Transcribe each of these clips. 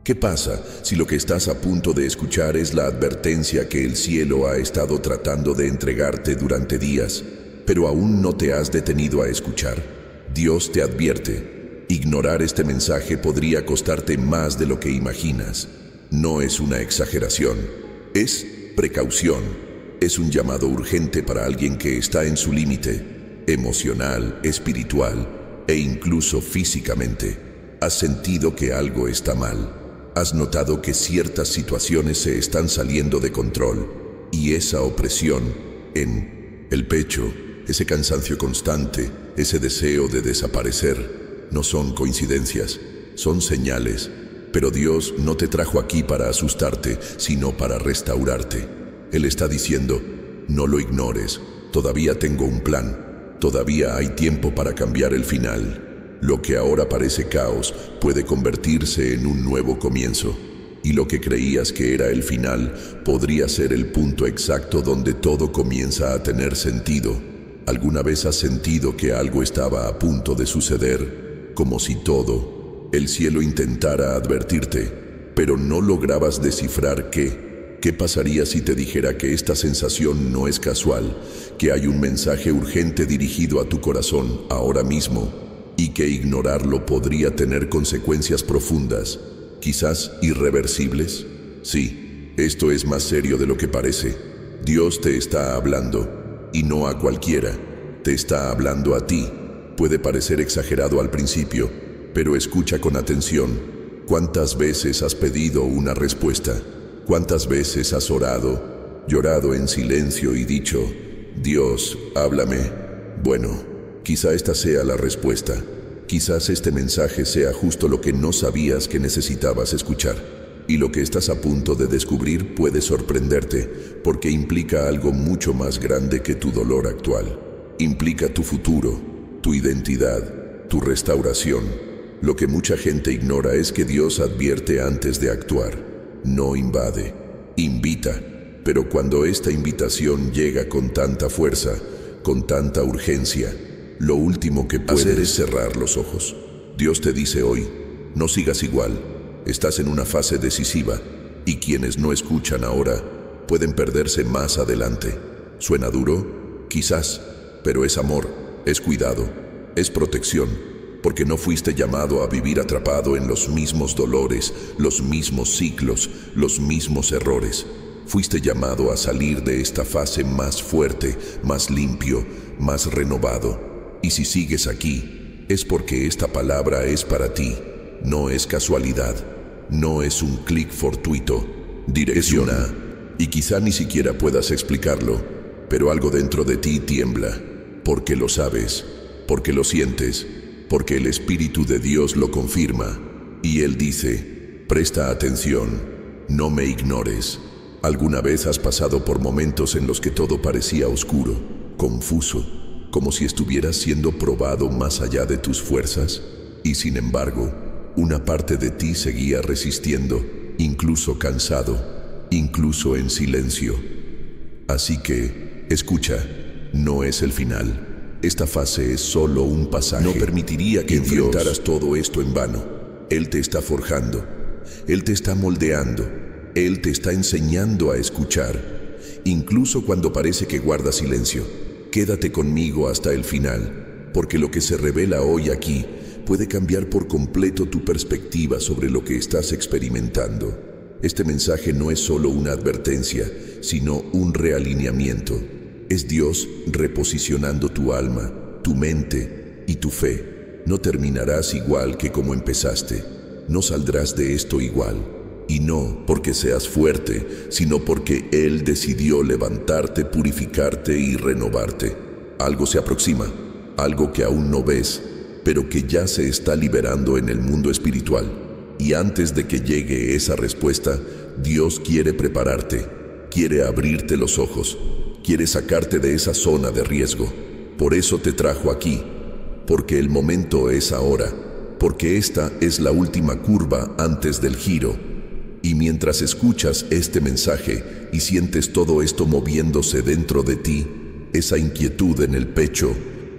¿Qué pasa si lo que estás a punto de escuchar es la advertencia que el cielo ha estado tratando de entregarte durante días, pero aún no te has detenido a escuchar? Dios te advierte: ignorar este mensaje podría costarte más de lo que imaginas. No es una exageración, es precaución. Es un llamado urgente para alguien que está en su límite, emocional, espiritual e incluso físicamente. ¿Has sentido que algo está mal? ¿Has notado que ciertas situaciones se están saliendo de control? Y esa opresión en el pecho, ese cansancio constante, ese deseo de desaparecer, no son coincidencias, son señales. Pero Dios no te trajo aquí para asustarte, sino para restaurarte. Él está diciendo: no lo ignores, todavía tengo un plan, todavía hay tiempo para cambiar el final. Lo que ahora parece caos puede convertirse en un nuevo comienzo, y lo que creías que era el final podría ser el punto exacto donde todo comienza a tener sentido. ¿Alguna vez has sentido que algo estaba a punto de suceder, como si todo el cielo intentara advertirte, pero no lograbas descifrar qué? ¿Qué pasaría si te dijera que esta sensación no es casual, que hay un mensaje urgente dirigido a tu corazón ahora mismo, y que ignorarlo podría tener consecuencias profundas, quizás irreversibles? Sí, esto es más serio de lo que parece. Dios te está hablando, y no a cualquiera. Te está hablando a ti. Puede parecer exagerado al principio, pero escucha con atención. ¿Cuántas veces has pedido una respuesta? ¿Cuántas veces has orado, llorado en silencio y dicho: Dios, háblame? Bueno, quizá esta sea la respuesta. Quizás este mensaje sea justo lo que no sabías que necesitabas escuchar. Y lo que estás a punto de descubrir puede sorprenderte, porque implica algo mucho más grande que tu dolor actual. Implica tu futuro, tu identidad, tu restauración. Lo que mucha gente ignora es que Dios advierte antes de actuar. No invade, invita. Pero cuando esta invitación llega con tanta fuerza, con tanta urgencia, lo último que puedes hacer es cerrar los ojos. Dios te dice hoy: no sigas igual, estás en una fase decisiva, y quienes no escuchan ahora pueden perderse más adelante. ¿Suena duro? Quizás, pero es amor, es cuidado, es protección, porque no fuiste llamado a vivir atrapado en los mismos dolores, los mismos ciclos, los mismos errores. Fuiste llamado a salir de esta fase más fuerte, más limpio, más renovado. Y si sigues aquí, es porque esta palabra es para ti. No es casualidad, no es un clic fortuito. Direcciona, y quizá ni siquiera puedas explicarlo, pero algo dentro de ti tiembla, porque lo sabes, porque lo sientes, porque el Espíritu de Dios lo confirma. Y Él dice: presta atención, no me ignores. ¿Alguna vez has pasado por momentos en los que todo parecía oscuro, confuso, como si estuvieras siendo probado más allá de tus fuerzas? Y sin embargo, una parte de ti seguía resistiendo, incluso cansado, incluso en silencio. Así que, escucha, no es el final. Esta fase es solo un pasaje. No permitiría que enfrentaras todo esto en vano. Él te está forjando, Él te está moldeando, Él te está enseñando a escuchar, incluso cuando parece que guarda silencio. Quédate conmigo hasta el final, porque lo que se revela hoy aquí puede cambiar por completo tu perspectiva sobre lo que estás experimentando. Este mensaje no es solo una advertencia, sino un realineamiento. Es Dios reposicionando tu alma, tu mente y tu fe. No terminarás igual que como empezaste. No saldrás de esto igual. Y no porque seas fuerte, sino porque Él decidió levantarte, purificarte y renovarte. Algo se aproxima, algo que aún no ves, pero que ya se está liberando en el mundo espiritual. Y antes de que llegue esa respuesta, Dios quiere prepararte, quiere abrirte los ojos, quiere sacarte de esa zona de riesgo. Por eso te trajo aquí, porque el momento es ahora, porque esta es la última curva antes del giro. Y mientras escuchas este mensaje y sientes todo esto moviéndose dentro de ti, esa inquietud en el pecho,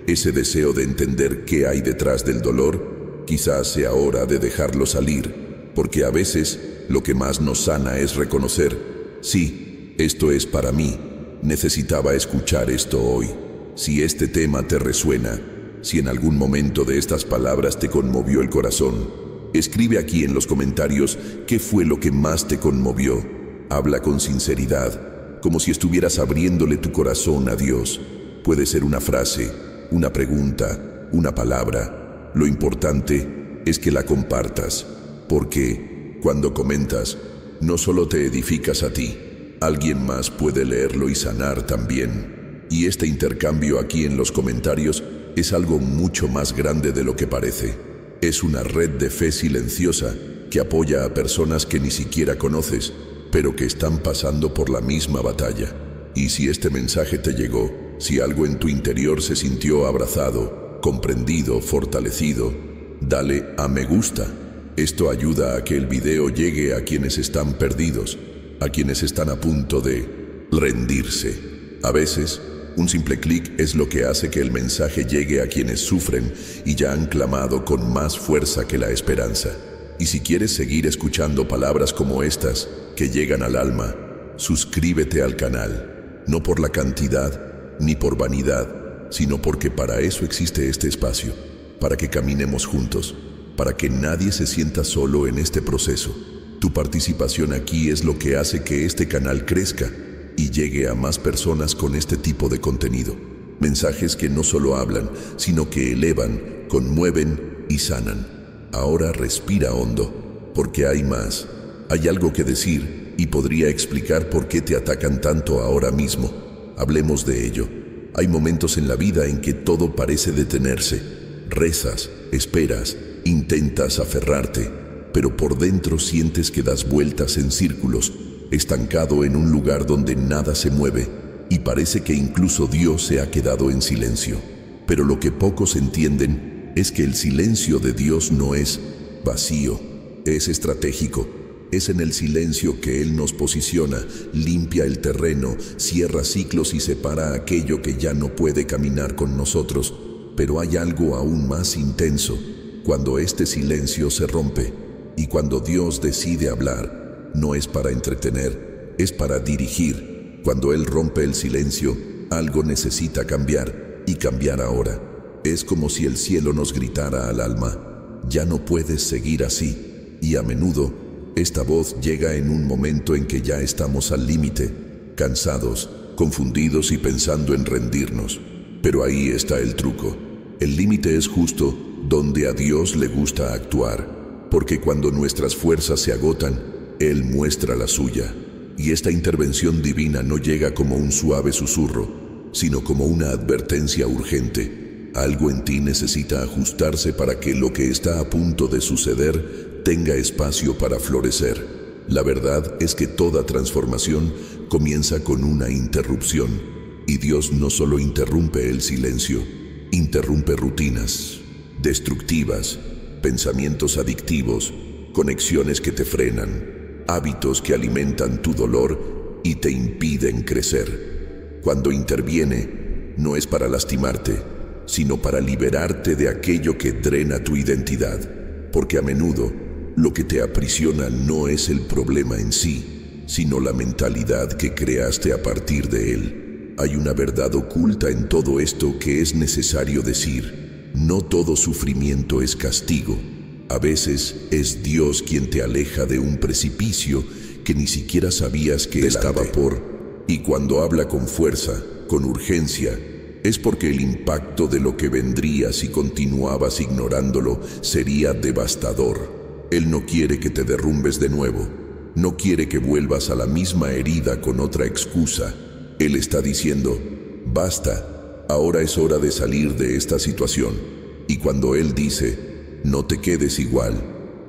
ese deseo de entender qué hay detrás del dolor, quizás sea hora de dejarlo salir, porque a veces lo que más nos sana es reconocer, sí, esto es para mí, necesitaba escuchar esto hoy. Si este tema te resuena, si en algún momento de estas palabras te conmovió el corazón, escribe aquí en los comentarios qué fue lo que más te conmovió. Habla con sinceridad, como si estuvieras abriéndole tu corazón a Dios. Puede ser una frase, una pregunta, una palabra. Lo importante es que la compartas, porque cuando comentas, no solo te edificas a ti, alguien más puede leerlo y sanar también. Y este intercambio aquí en los comentarios es algo mucho más grande de lo que parece. Es una red de fe silenciosa que apoya a personas que ni siquiera conoces, pero que están pasando por la misma batalla. Y si este mensaje te llegó, si algo en tu interior se sintió abrazado, comprendido, fortalecido, dale a me gusta. Esto ayuda a que el video llegue a quienes están perdidos, a quienes están a punto de rendirse. A veces, un simple clic es lo que hace que el mensaje llegue a quienes sufren y ya han clamado con más fuerza que la esperanza. Y si quieres seguir escuchando palabras como estas, que llegan al alma, suscríbete al canal, no por la cantidad ni por vanidad, sino porque para eso existe este espacio, para que caminemos juntos, para que nadie se sienta solo en este proceso. Tu participación aquí es lo que hace que este canal crezca y llegue a más personas con este tipo de contenido. Mensajes que no solo hablan, sino que elevan, conmueven y sanan. Ahora respira hondo, porque hay más. Hay algo que decir y podría explicar por qué te atacan tanto ahora mismo. Hablemos de ello. Hay momentos en la vida en que todo parece detenerse. Rezas, esperas, intentas aferrarte, pero por dentro sientes que das vueltas en círculos, estancado en un lugar donde nada se mueve, y parece que incluso Dios se ha quedado en silencio. Pero lo que pocos entienden es que el silencio de Dios no es vacío, es estratégico. Es en el silencio que Él nos posiciona, limpia el terreno, cierra ciclos y separa aquello que ya no puede caminar con nosotros. Pero hay algo aún más intenso, cuando este silencio se rompe, y cuando Dios decide hablar, no es para entretener, es para dirigir. Cuando Él rompe el silencio, algo necesita cambiar, y cambiar ahora. Es como si el cielo nos gritara al alma, ya no puedes seguir así. Y a menudo, esta voz llega en un momento en que ya estamos al límite, cansados, confundidos y pensando en rendirnos. Pero ahí está el truco. El límite es justo donde a Dios le gusta actuar, porque cuando nuestras fuerzas se agotan, Él muestra la suya. Y esta intervención divina no llega como un suave susurro, sino como una advertencia urgente. Algo en ti necesita ajustarse para que lo que está a punto de suceder tenga espacio para florecer. La verdad es que toda transformación comienza con una interrupción, y Dios no solo interrumpe el silencio, interrumpe rutinas destructivas, pensamientos adictivos, conexiones que te frenan, hábitos que alimentan tu dolor y te impiden crecer. Cuando interviene, no es para lastimarte, sino para liberarte de aquello que drena tu identidad, porque a menudo lo que te aprisiona no es el problema en sí, sino la mentalidad que creaste a partir de él. Hay una verdad oculta en todo esto que es necesario decir. No todo sufrimiento es castigo. A veces es Dios quien te aleja de un precipicio que ni siquiera sabías que estaba por. Y cuando habla con fuerza, con urgencia, es porque el impacto de lo que vendría si continuabas ignorándolo sería devastador. Él no quiere que te derrumbes de nuevo. No quiere que vuelvas a la misma herida con otra excusa. Él está diciendo, basta, ahora es hora de salir de esta situación. Y cuando Él dice, no te quedes igual,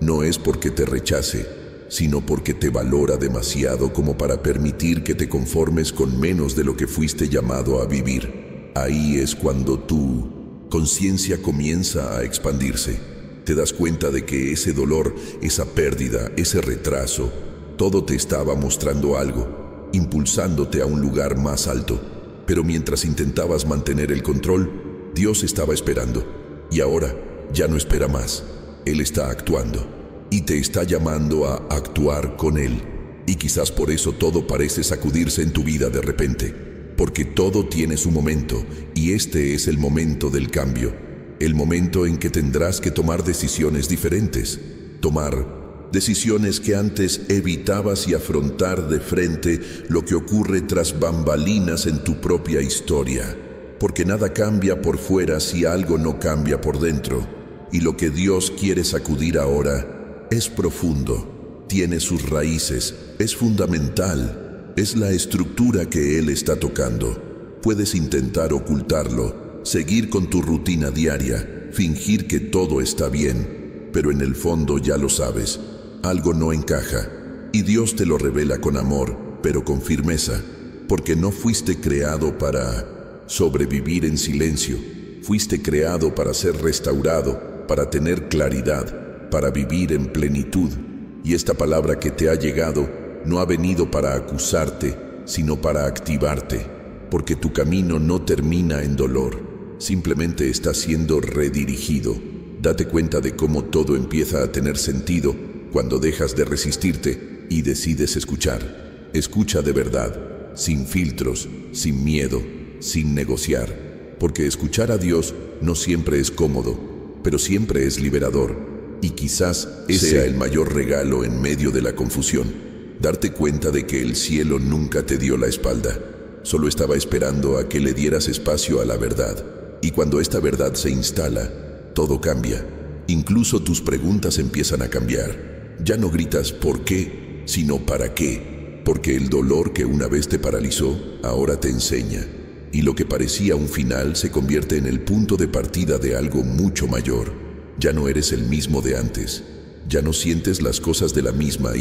no es porque te rechace, sino porque te valora demasiado como para permitir que te conformes con menos de lo que fuiste llamado a vivir. Ahí es cuando tu conciencia comienza a expandirse. Te das cuenta de que ese dolor, esa pérdida, ese retraso, todo te estaba mostrando algo, impulsándote a un lugar más alto. Pero mientras intentabas mantener el control, Dios estaba esperando. Y ahora ya no espera más. Él está actuando. y te está llamando a actuar con Él. Y quizás por eso todo parece sacudirse en tu vida de repente, porque todo tiene su momento, y este es el momento del cambio, el momento en que tendrás que tomar decisiones diferentes, tomar decisiones que antes evitabas y afrontar de frente lo que ocurre tras bambalinas en tu propia historia, porque nada cambia por fuera si algo no cambia por dentro, y lo que Dios quiere sacudir ahora es profundo, tiene sus raíces, es fundamental, es la estructura que Él está tocando. Puedes intentar ocultarlo, seguir con tu rutina diaria, fingir que todo está bien, pero en el fondo ya lo sabes, algo no encaja, y Dios te lo revela con amor, pero con firmeza, porque no fuiste creado para sobrevivir en silencio, fuiste creado para ser restaurado, para tener claridad, para vivir en plenitud. Y esta palabra que te ha llegado no ha venido para acusarte, sino para activarte, porque tu camino no termina en dolor, simplemente está siendo redirigido. Date cuenta de cómo todo empieza a tener sentido cuando dejas de resistirte y decides escuchar. Escucha de verdad, sin filtros, sin miedo, sin negociar, porque escuchar a Dios no siempre es cómodo, pero siempre es liberador. Y quizás ese sea el mayor regalo en medio de la confusión, darte cuenta de que el cielo nunca te dio la espalda, solo estaba esperando a que le dieras espacio a la verdad. Y cuando esta verdad se instala, todo cambia, incluso tus preguntas empiezan a cambiar. Ya no gritas ¿por qué?, sino ¿para qué?, porque el dolor que una vez te paralizó, ahora te enseña, y lo que parecía un final se convierte en el punto de partida de algo mucho mayor. Ya no eres el mismo de antes, ya no sientes las cosas de la misma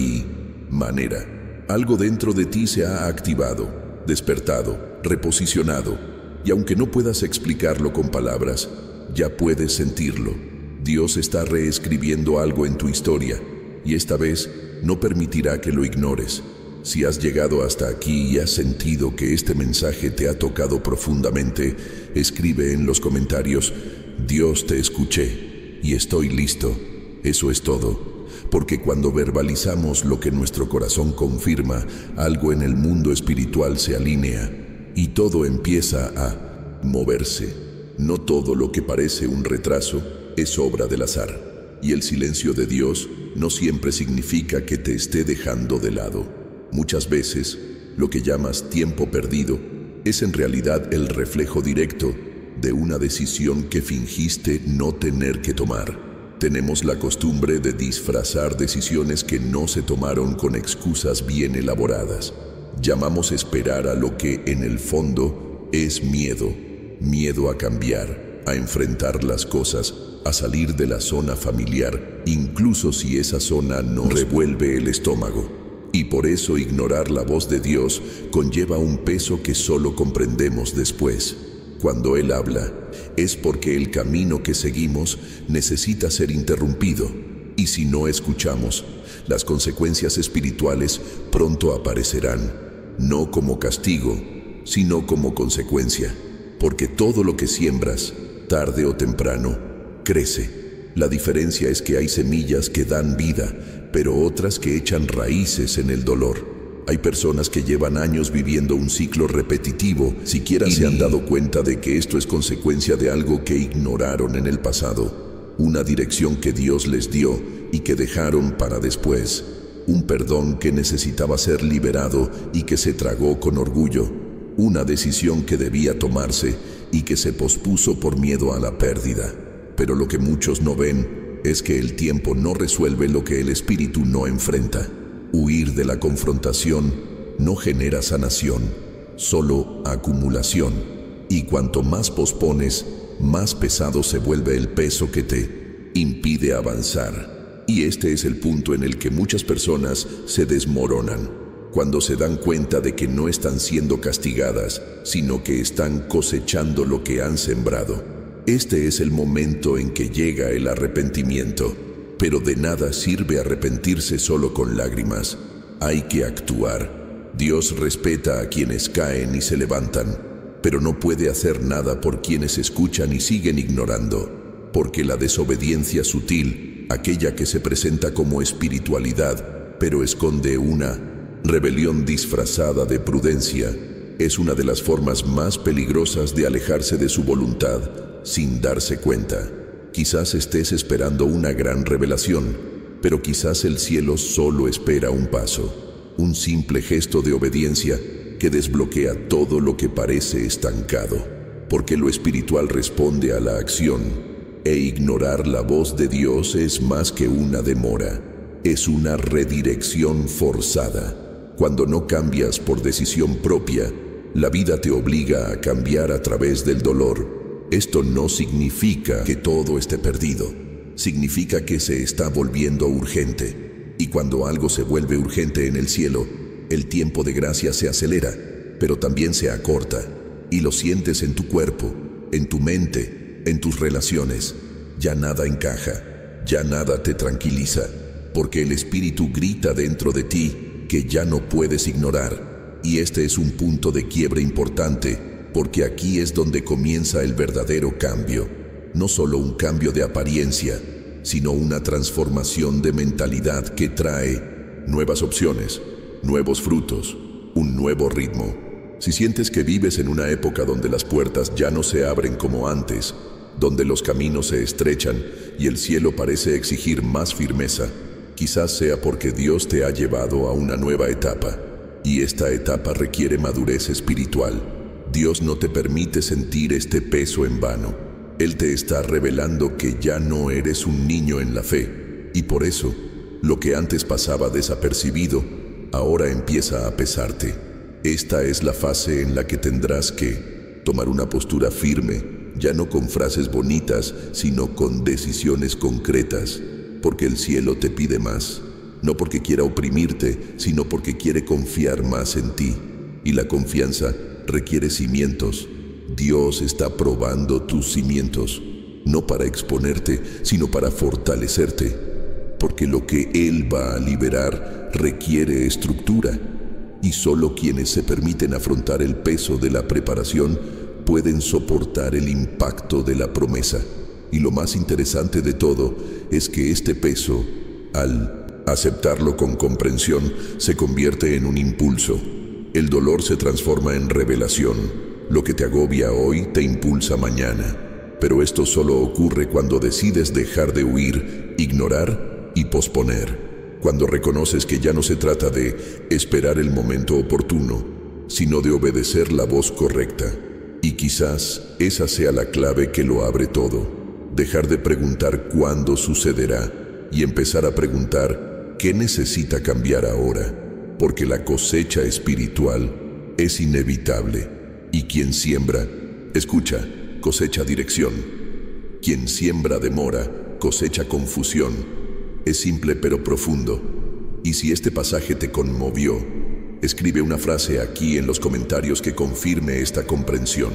manera. Algo dentro de ti se ha activado, despertado, reposicionado, y aunque no puedas explicarlo con palabras, ya puedes sentirlo. Dios está reescribiendo algo en tu historia, y esta vez no permitirá que lo ignores. Si has llegado hasta aquí y has sentido que este mensaje te ha tocado profundamente, escribe en los comentarios: Dios, te escuché y estoy listo. Eso es todo, porque cuando verbalizamos lo que nuestro corazón confirma, algo en el mundo espiritual se alinea y todo empieza a moverse. No todo lo que parece un retraso es obra del azar, y el silencio de Dios no siempre significa que te esté dejando de lado. Muchas veces, lo que llamas tiempo perdido es en realidad el reflejo directo de una decisión que fingiste no tener que tomar. Tenemos la costumbre de disfrazar decisiones que no se tomaron con excusas bien elaboradas. Llamamos esperar a lo que en el fondo es miedo. Miedo a cambiar, a enfrentar las cosas, a salir de la zona familiar, incluso si esa zona nos revuelve el estómago. Y por eso ignorar la voz de Dios conlleva un peso que solo comprendemos después. Cuando Él habla, es porque el camino que seguimos necesita ser interrumpido, y si no escuchamos, las consecuencias espirituales pronto aparecerán, no como castigo, sino como consecuencia, porque todo lo que siembras, tarde o temprano, crece. La diferencia es que hay semillas que dan vida, pero otras que echan raíces en el dolor. Hay personas que llevan años viviendo un ciclo repetitivo, siquiera se han dado cuenta de que esto es consecuencia de algo que ignoraron en el pasado, una dirección que Dios les dio y que dejaron para después, un perdón que necesitaba ser liberado y que se tragó con orgullo, una decisión que debía tomarse y que se pospuso por miedo a la pérdida. Pero lo que muchos no ven es que el tiempo no resuelve lo que el espíritu no enfrenta. Huir de la confrontación no genera sanación, solo acumulación. Y cuanto más pospones, más pesado se vuelve el peso que te impide avanzar. Y este es el punto en el que muchas personas se desmoronan, cuando se dan cuenta de que no están siendo castigadas, sino que están cosechando lo que han sembrado. Este es el momento en que llega el arrepentimiento. Pero de nada sirve arrepentirse solo con lágrimas. Hay que actuar. Dios respeta a quienes caen y se levantan, pero no puede hacer nada por quienes escuchan y siguen ignorando, porque la desobediencia sutil aquella que se presenta como espiritualidad, pero esconde una rebelión disfrazada de prudencia, es una de las formas más peligrosas de alejarse de su voluntad sin darse cuenta. Quizás estés esperando una gran revelación, pero quizás el cielo solo espera un paso, un simple gesto de obediencia que desbloquea todo lo que parece estancado, porque lo espiritual responde a la acción, e ignorar la voz de Dios es más que una demora, es una redirección forzada. Cuando no cambias por decisión propia, la vida te obliga a cambiar a través del dolor. Esto no significa que todo esté perdido, significa que se está volviendo urgente. Y cuando algo se vuelve urgente en el cielo, el tiempo de gracia se acelera, pero también se acorta, y lo sientes en tu cuerpo, en tu mente, en tus relaciones. Ya nada encaja, ya nada te tranquiliza, porque el Espíritu grita dentro de ti que ya no puedes ignorar. Y este es un punto de quiebre importante, porque aquí es donde comienza el verdadero cambio. No solo un cambio de apariencia, sino una transformación de mentalidad que trae nuevas opciones, nuevos frutos, un nuevo ritmo. Si sientes que vives en una época donde las puertas ya no se abren como antes, donde los caminos se estrechan y el cielo parece exigir más firmeza, quizás sea porque Dios te ha llevado a una nueva etapa, y esta etapa requiere madurez espiritual. Dios no te permite sentir este peso en vano. Él te está revelando que ya no eres un niño en la fe, y por eso, lo que antes pasaba desapercibido, ahora empieza a pesarte. Esta es la fase en la que tendrás que tomar una postura firme, ya no con frases bonitas, sino con decisiones concretas, porque el cielo te pide más, no porque quiera oprimirte, sino porque quiere confiar más en ti, y la confianza requiere cimientos. Dios está probando tus cimientos, no para exponerte, sino para fortalecerte, porque lo que Él va a liberar requiere estructura, y solo quienes se permiten afrontar el peso de la preparación pueden soportar el impacto de la promesa. Y lo más interesante de todo es que este peso, al aceptarlo con comprensión, se convierte en un impulso. El dolor se transforma en revelación. Lo que te agobia hoy te impulsa mañana. Pero esto solo ocurre cuando decides dejar de huir, ignorar y posponer. Cuando reconoces que ya no se trata de esperar el momento oportuno, sino de obedecer la voz correcta. Y quizás esa sea la clave que lo abre todo. Dejar de preguntar cuándo sucederá y empezar a preguntar qué necesita cambiar ahora, porque la cosecha espiritual es inevitable. Y quien siembra, escucha, cosecha dirección. Quien siembra demora, cosecha confusión. Es simple pero profundo. Y si este pasaje te conmovió, escribe una frase aquí en los comentarios que confirme esta comprensión.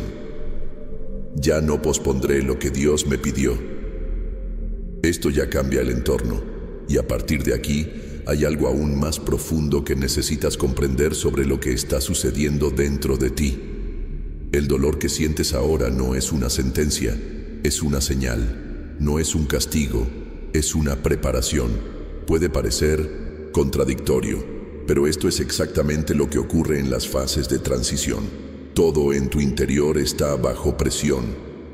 Ya no pospondré lo que Dios me pidió. Esto ya cambia el entorno, y a partir de aquí hay algo aún más profundo que necesitas comprender sobre lo que está sucediendo dentro de ti. El dolor que sientes ahora no es una sentencia, es una señal, no es un castigo, es una preparación. Puede parecer contradictorio, pero esto es exactamente lo que ocurre en las fases de transición. Todo en tu interior está bajo presión,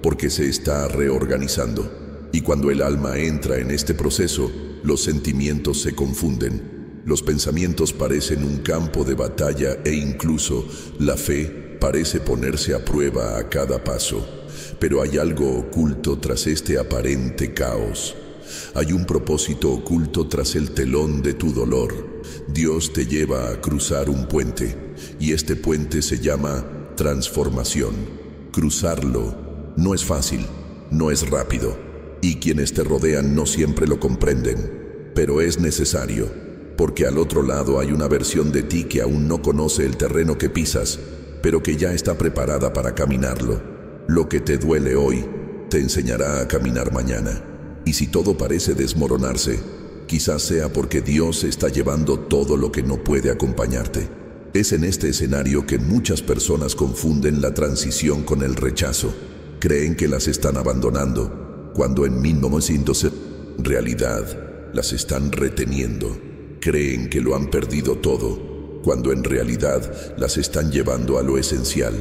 porque se está reorganizando. Y cuando el alma entra en este proceso, los sentimientos se confunden. Los pensamientos parecen un campo de batalla e incluso la fe parece ponerse a prueba a cada paso. Pero hay algo oculto tras este aparente caos. Hay un propósito oculto tras el telón de tu dolor. Dios te lleva a cruzar un puente, y este puente se llama transformación. Cruzarlo no es fácil, no es rápido, y quienes te rodean no siempre lo comprenden, pero es necesario, porque al otro lado hay una versión de ti que aún no conoce el terreno que pisas, pero que ya está preparada para caminarlo. Lo que te duele hoy te enseñará a caminar mañana. Y si todo parece desmoronarse, quizás sea porque Dios está llevando todo lo que no puede acompañarte. Es en este escenario que muchas personas confunden la transición con el rechazo. Creen que las están abandonando, cuando en 1900 realidad, las están reteniendo. Creen que lo han perdido todo, cuando en realidad las están llevando a lo esencial,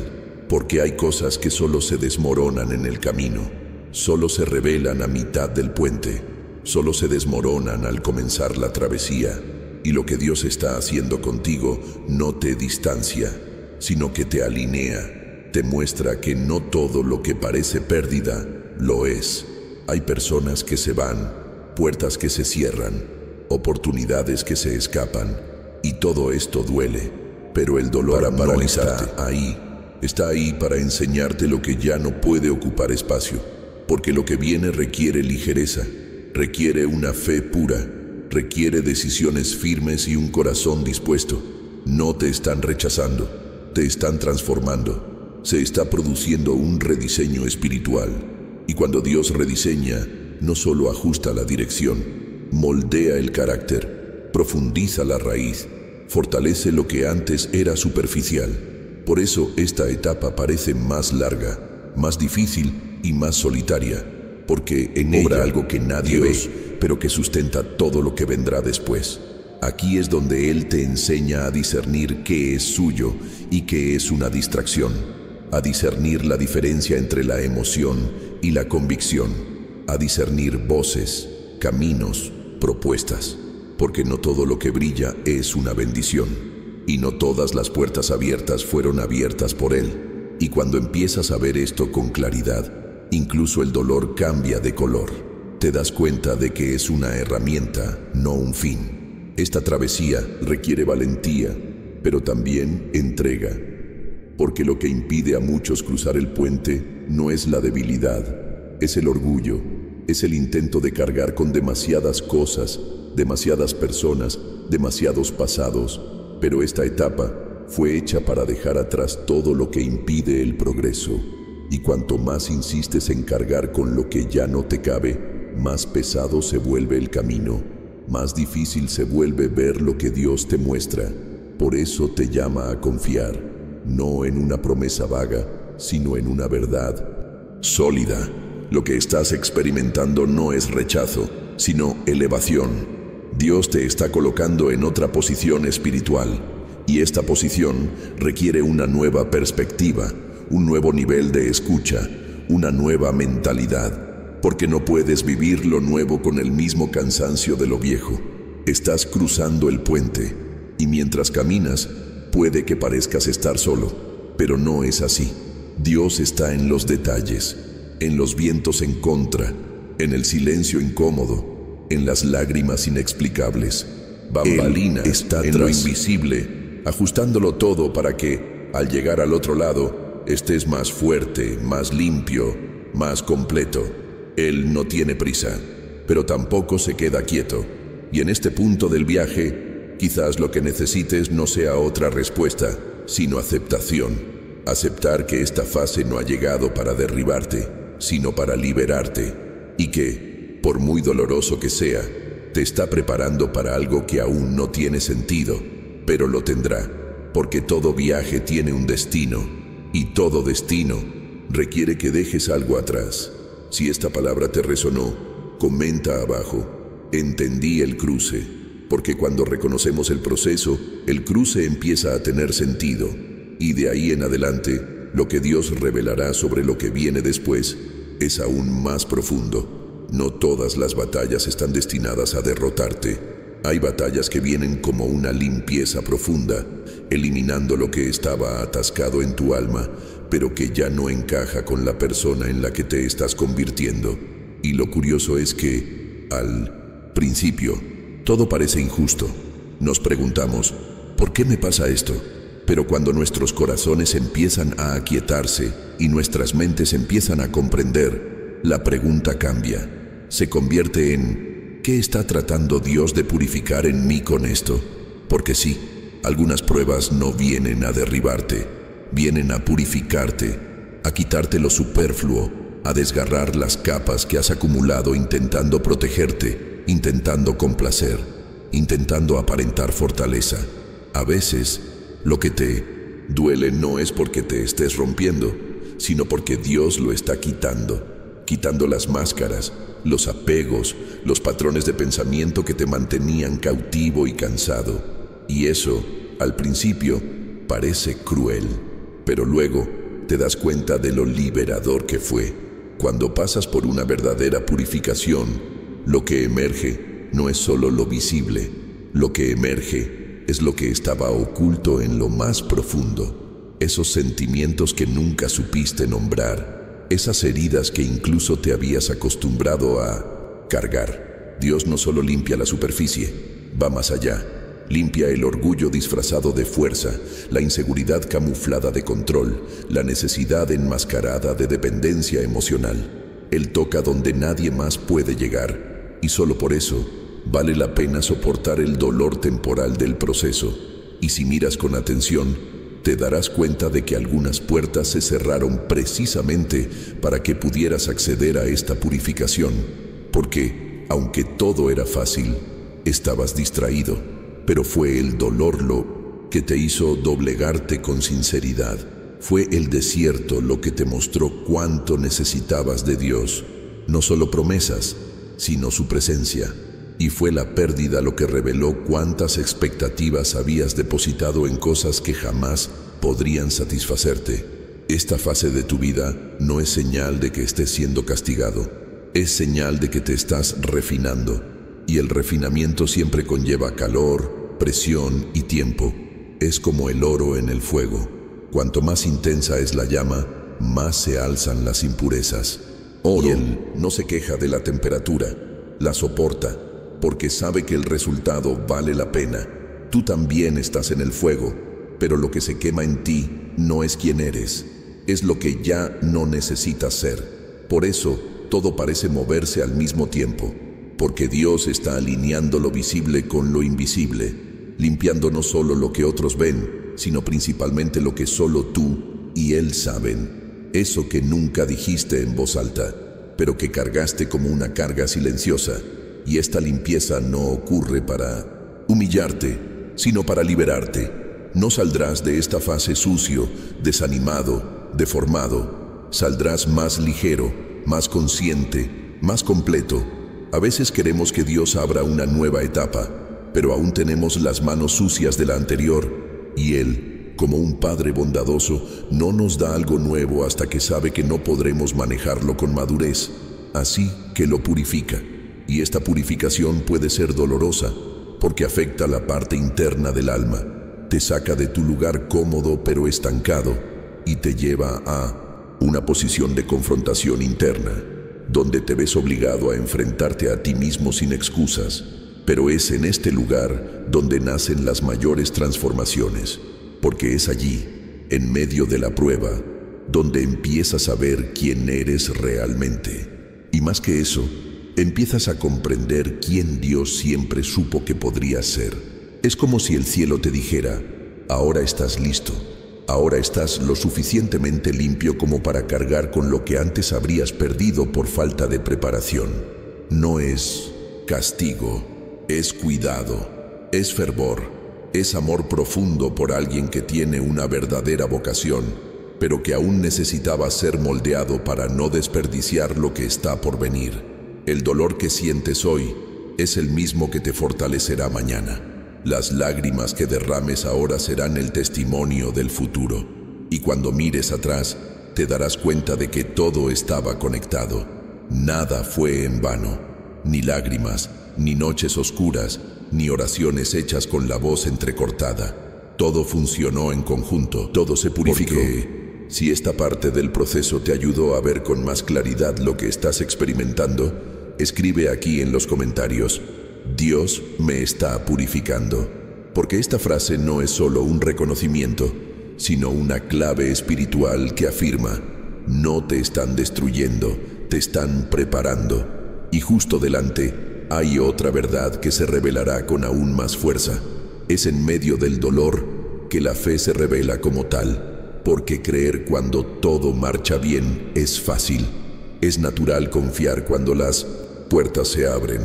porque hay cosas que solo se desmoronan en el camino, solo se revelan a mitad del puente, solo se desmoronan al comenzar la travesía, y lo que Dios está haciendo contigo no te distancia, sino que te alinea, te muestra que no todo lo que parece pérdida lo es. Hay personas que se van, puertas que se cierran, oportunidades que se escapan, y todo esto duele, pero el dolor no está ahí. Está ahí para enseñarte lo que ya no puede ocupar espacio, porque lo que viene requiere ligereza, requiere una fe pura, requiere decisiones firmes y un corazón dispuesto. No te están rechazando, te están transformando. Se está produciendo un rediseño espiritual, y cuando Dios rediseña, no solo ajusta la dirección, moldea el carácter, profundiza la raíz, fortalece lo que antes era superficial. Por eso esta etapa parece más larga, más difícil y más solitaria, porque en ella obra algo que nadie ve, pero que sustenta todo lo que vendrá después. Aquí es donde Él te enseña a discernir qué es suyo y qué es una distracción, a discernir la diferencia entre la emoción y la convicción, a discernir voces, caminos, propuestas, porque no todo lo que brilla es una bendición, y no todas las puertas abiertas fueron abiertas por Él. Y cuando empiezas a ver esto con claridad, incluso el dolor cambia de color. Te das cuenta de que es una herramienta, no un fin. Esta travesía requiere valentía, pero también entrega, porque lo que impide a muchos cruzar el puente no es la debilidad, es el orgullo, es el intento de cargar con demasiadas cosas, demasiadas personas, demasiados pasados. Pero esta etapa fue hecha para dejar atrás todo lo que impide el progreso. Y cuanto más insistes en cargar con lo que ya no te cabe, más pesado se vuelve el camino, más difícil se vuelve ver lo que Dios te muestra. Por eso te llama a confiar, no en una promesa vaga, sino en una verdad sólida. Lo que estás experimentando no es rechazo, sino elevación. Dios te está colocando en otra posición espiritual, y esta posición requiere una nueva perspectiva, un nuevo nivel de escucha, una nueva mentalidad, porque no puedes vivir lo nuevo con el mismo cansancio de lo viejo. Estás cruzando el puente, y mientras caminas, puede que parezcas estar solo, pero no es así. Dios está en los detalles, en los vientos en contra, en el silencio incómodo, en las lágrimas inexplicables. Bambalina está en lo invisible, ajustándolo todo para que, al llegar al otro lado, estés más fuerte, más limpio, más completo. Él no tiene prisa, pero tampoco se queda quieto. Y en este punto del viaje, quizás lo que necesites no sea otra respuesta, sino aceptación. Aceptar que esta fase no ha llegado para derribarte, sino para liberarte, y que, por muy doloroso que sea, te está preparando para algo que aún no tiene sentido, pero lo tendrá, porque todo viaje tiene un destino, y todo destino requiere que dejes algo atrás. Si esta palabra te resonó, comenta abajo: entendí el cruce, porque cuando reconocemos el proceso, el cruce empieza a tener sentido, y de ahí en adelante, lo que Dios revelará sobre lo que viene después es aún más profundo. No todas las batallas están destinadas a derrotarte. Hay batallas que vienen como una limpieza profunda, eliminando lo que estaba atascado en tu alma, pero que ya no encaja con la persona en la que te estás convirtiendo. Y lo curioso es que, al principio, todo parece injusto. Nos preguntamos, ¿por qué me pasa esto? Pero cuando nuestros corazones empiezan a aquietarse y nuestras mentes empiezan a comprender, la pregunta cambia. Se convierte en: ¿qué está tratando Dios de purificar en mí con esto? Porque sí, algunas pruebas no vienen a derribarte, vienen a purificarte, a quitarte lo superfluo, a desgarrar las capas que has acumulado intentando protegerte, intentando complacer, intentando aparentar fortaleza. A veces, lo que te duele no es porque te estés rompiendo, sino porque Dios lo está quitando quitando las máscaras, los apegos, los patrones de pensamiento que te mantenían cautivo y cansado. Y eso, al principio, parece cruel, pero luego te das cuenta de lo liberador que fue. Cuando pasas por una verdadera purificación, lo que emerge no es solo lo visible, lo que emerge es lo que estaba oculto en lo más profundo, esos sentimientos que nunca supiste nombrar, esas heridas que incluso te habías acostumbrado a cargar. Dios no solo limpia la superficie, va más allá. Limpia el orgullo disfrazado de fuerza, la inseguridad camuflada de control, la necesidad enmascarada de dependencia emocional. Él toca donde nadie más puede llegar, y solo por eso vale la pena soportar el dolor temporal del proceso. Y si miras con atención, te darás cuenta de que algunas puertas se cerraron precisamente para que pudieras acceder a esta purificación, porque, aunque todo era fácil, estabas distraído. Pero fue el dolor lo que te hizo doblegarte con sinceridad. Fue el desierto lo que te mostró cuánto necesitabas de Dios. No solo promesas, sino su presencia. Y fue la pérdida lo que reveló cuántas expectativas habías depositado en cosas que jamás podrían satisfacerte. Esta fase de tu vida no es señal de que estés siendo castigado. Es señal de que te estás refinando. Y el refinamiento siempre conlleva calor, presión y tiempo. Es como el oro en el fuego. Cuanto más intensa es la llama, más se alzan las impurezas. Oro. Y él no se queja de la temperatura, la soporta, porque sabe que el resultado vale la pena. Tú también estás en el fuego, pero lo que se quema en ti no es quien eres, es lo que ya no necesitas ser. Por eso, todo parece moverse al mismo tiempo. Porque Dios está alineando lo visible con lo invisible, limpiando no solo lo que otros ven, sino principalmente lo que solo tú y Él saben. Eso que nunca dijiste en voz alta, pero que cargaste como una carga silenciosa. Y esta limpieza no ocurre para humillarte, sino para liberarte. No saldrás de esta fase sucio, desanimado, deformado. Saldrás más ligero, más consciente, más completo. A veces queremos que Dios abra una nueva etapa, pero aún tenemos las manos sucias de la anterior, y Él, como un Padre bondadoso, no nos da algo nuevo hasta que sabe que no podremos manejarlo con madurez, así que lo purifica. Y esta purificación puede ser dolorosa, porque afecta la parte interna del alma, te saca de tu lugar cómodo pero estancado, y te lleva a una posición de confrontación interna, donde te ves obligado a enfrentarte a ti mismo sin excusas. Pero es en este lugar donde nacen las mayores transformaciones, porque es allí, en medio de la prueba, donde empiezas a ver quién eres realmente. Y más que eso, empiezas a comprender quién Dios siempre supo que podrías ser. Es como si el cielo te dijera: ahora estás listo. Ahora estás lo suficientemente limpio como para cargar con lo que antes habrías perdido por falta de preparación. No es castigo, es cuidado, es fervor, es amor profundo por alguien que tiene una verdadera vocación, pero que aún necesitaba ser moldeado para no desperdiciar lo que está por venir. El dolor que sientes hoy es el mismo que te fortalecerá mañana. Las lágrimas que derrames ahora serán el testimonio del futuro. Y cuando mires atrás, te darás cuenta de que todo estaba conectado. Nada fue en vano. Ni lágrimas, ni noches oscuras, ni oraciones hechas con la voz entrecortada. Todo funcionó en conjunto, todo se purificó. Porque si esta parte del proceso te ayudó a ver con más claridad lo que estás experimentando, escribe aquí en los comentarios: Dios me está purificando. Porque esta frase no es solo un reconocimiento, sino una clave espiritual que afirma: no te están destruyendo, te están preparando. Y justo delante hay otra verdad que se revelará con aún más fuerza. Es en medio del dolor que la fe se revela como tal, porque creer cuando todo marcha bien es fácil. Es natural confiar cuando las puertas se abren,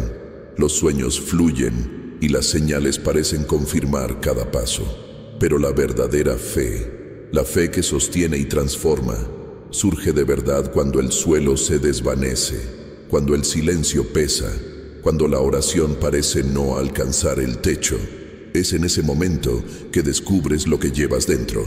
los sueños fluyen y las señales parecen confirmar cada paso. Pero la verdadera fe, la fe que sostiene y transforma, surge de verdad cuando el suelo se desvanece, cuando el silencio pesa, cuando la oración parece no alcanzar el techo. Es en ese momento que descubres lo que llevas dentro.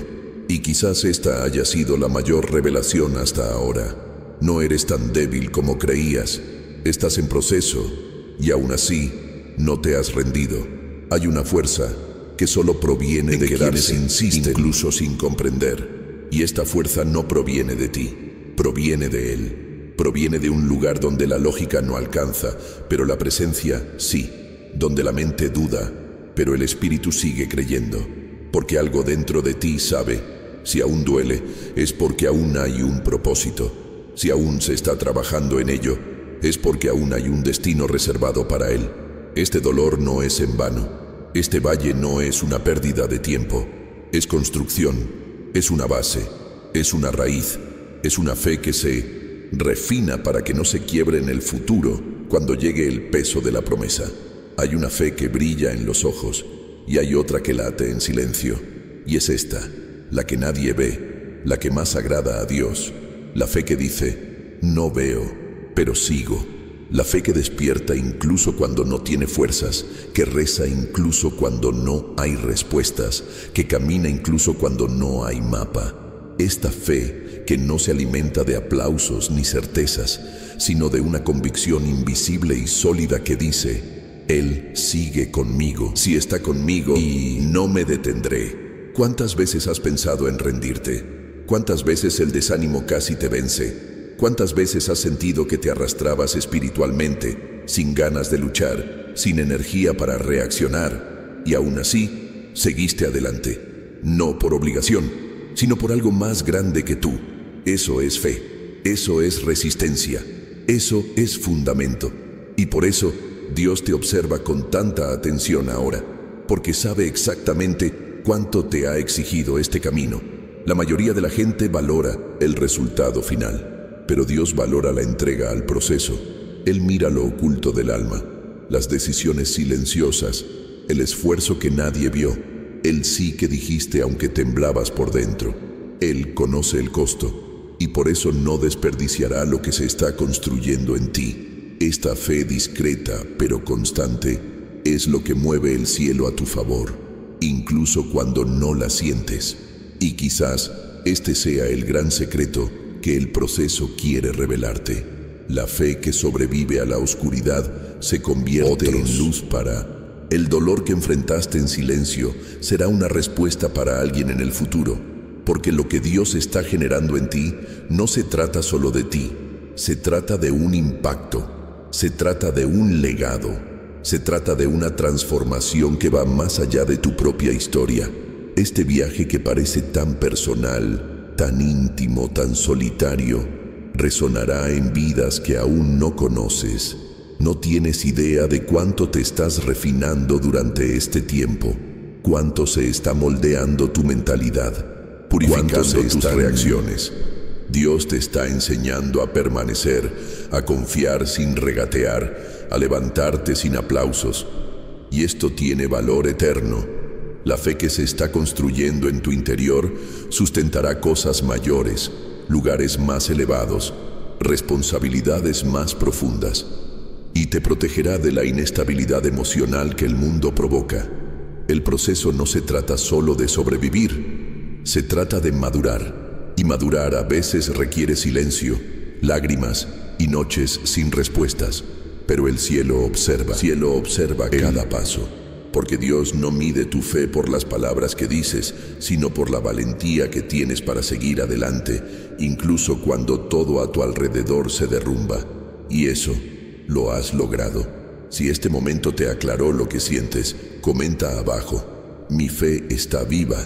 Y quizás esta haya sido la mayor revelación hasta ahora. No eres tan débil como creías. Estás en proceso y aún así no te has rendido. Hay una fuerza que solo proviene de quienes insisten, incluso sin comprender. Y esta fuerza no proviene de ti, proviene de Él. Proviene de un lugar donde la lógica no alcanza, pero la presencia sí. Donde la mente duda, pero el espíritu sigue creyendo. Porque algo dentro de ti sabe, si aún duele, es porque aún hay un propósito. Si aún se está trabajando en ello, es porque aún hay un destino reservado para él. Este dolor no es en vano. Este valle no es una pérdida de tiempo. Es construcción, es una base, es una raíz, es una fe que se refina para que no se quiebre en el futuro cuando llegue el peso de la promesa. Hay una fe que brilla en los ojos y hay otra que late en silencio. Y es esta, la que nadie ve, la que más agrada a Dios. La fe que dice, no veo, pero sigo. La fe que despierta incluso cuando no tiene fuerzas, que reza incluso cuando no hay respuestas, que camina incluso cuando no hay mapa. Esta fe que no se alimenta de aplausos ni certezas, sino de una convicción invisible y sólida que dice, Él sigue conmigo, si está conmigo y no me detendré. ¿Cuántas veces has pensado en rendirte? ¿Cuántas veces el desánimo casi te vence? ¿Cuántas veces has sentido que te arrastrabas espiritualmente, sin ganas de luchar, sin energía para reaccionar, y aún así seguiste adelante? No por obligación, sino por algo más grande que tú. Eso es fe, eso es resistencia, eso es fundamento. Y por eso Dios te observa con tanta atención ahora, porque sabe exactamente cuánto te ha exigido este camino. La mayoría de la gente valora el resultado final. Pero Dios valora la entrega al proceso. Él mira lo oculto del alma, las decisiones silenciosas, el esfuerzo que nadie vio, el sí que dijiste aunque temblabas por dentro. Él conoce el costo y por eso no desperdiciará lo que se está construyendo en ti. Esta fe discreta pero constante es lo que mueve el cielo a tu favor, incluso cuando no la sientes. Y quizás este sea el gran secreto que el proceso quiere revelarte. La fe que sobrevive a la oscuridad se convierte en luz para... El dolor que enfrentaste en silencio será una respuesta para alguien en el futuro, porque lo que Dios está generando en ti no se trata solo de ti, se trata de un impacto, se trata de un legado, se trata de una transformación que va más allá de tu propia historia. Este viaje que parece tan personal, tan íntimo, tan solitario, resonará en vidas que aún no conoces. No tienes idea de cuánto te estás refinando durante este tiempo, cuánto se está moldeando tu mentalidad, purificando tus reacciones. Dios te está enseñando a permanecer, a confiar sin regatear, a levantarte sin aplausos. Y esto tiene valor eterno. La fe que se está construyendo en tu interior sustentará cosas mayores, lugares más elevados, responsabilidades más profundas, y te protegerá de la inestabilidad emocional que el mundo provoca. El proceso no se trata solo de sobrevivir, se trata de madurar, y madurar a veces requiere silencio, lágrimas y noches sin respuestas, pero el cielo observa cada paso. Porque Dios no mide tu fe por las palabras que dices, sino por la valentía que tienes para seguir adelante, incluso cuando todo a tu alrededor se derrumba. Y eso lo has logrado. Si este momento te aclaró lo que sientes, comenta abajo: mi fe está viva,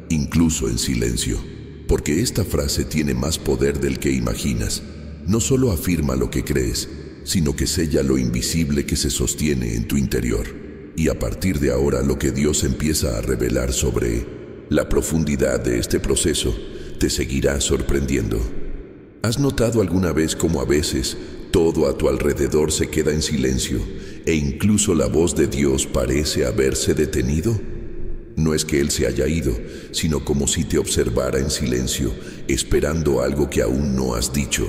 incluso en silencio. Porque esta frase tiene más poder del que imaginas. No solo afirma lo que crees, sino que sella lo invisible que se sostiene en tu interior. Y a partir de ahora lo que Dios empieza a revelar sobre la profundidad de este proceso te seguirá sorprendiendo. ¿Has notado alguna vez cómo a veces todo a tu alrededor se queda en silencio e incluso la voz de Dios parece haberse detenido? No es que Él se haya ido, sino como si te observara en silencio, esperando algo que aún no has dicho,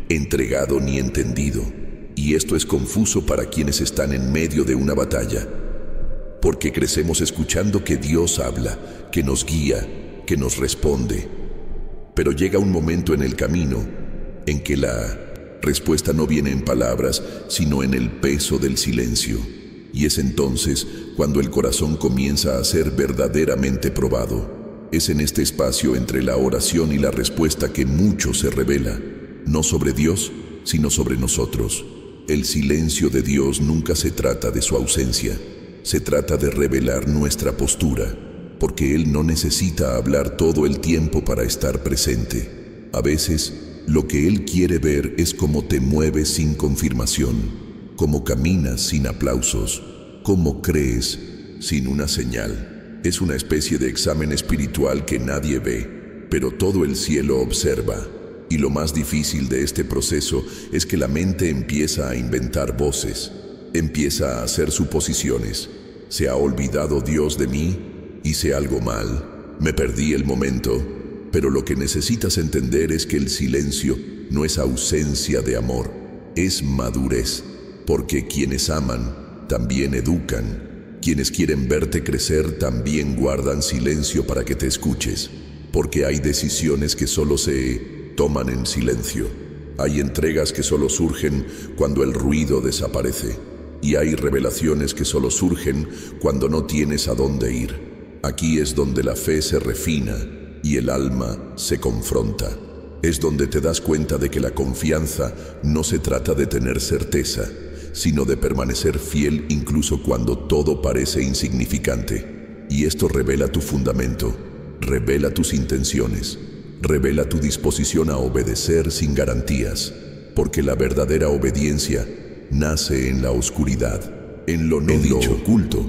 entregado ni entendido. Y esto es confuso para quienes están en medio de una batalla, porque crecemos escuchando que Dios habla, que nos guía, que nos responde. Pero llega un momento en el camino en que la respuesta no viene en palabras, sino en el peso del silencio. Y es entonces cuando el corazón comienza a ser verdaderamente probado. Es en este espacio entre la oración y la respuesta que mucho se revela, no sobre Dios, sino sobre nosotros. El silencio de Dios nunca se trata de su ausencia, se trata de revelar nuestra postura, porque Él no necesita hablar todo el tiempo para estar presente. A veces, lo que Él quiere ver es cómo te mueves sin confirmación, cómo caminas sin aplausos, cómo crees sin una señal. Es una especie de examen espiritual que nadie ve, pero todo el cielo observa. Y lo más difícil de este proceso es que la mente empieza a inventar voces, empieza a hacer suposiciones. ¿Se ha olvidado Dios de mí? ¿Hice algo mal? ¿Me perdí el momento? Pero lo que necesitas entender es que el silencio no es ausencia de amor, es madurez, porque quienes aman también educan. Quienes quieren verte crecer también guardan silencio para que te escuches, porque hay decisiones que solo se toman en silencio. Hay entregas que solo surgen cuando el ruido desaparece, y hay revelaciones que solo surgen cuando no tienes a dónde ir. Aquí es donde la fe se refina y el alma se confronta. Es donde te das cuenta de que la confianza no se trata de tener certeza, sino de permanecer fiel incluso cuando todo parece insignificante. Y esto revela tu fundamento, revela tus intenciones, revela tu disposición a obedecer sin garantías, porque la verdadera obediencia nace en la oscuridad, en lo no dicho, oculto.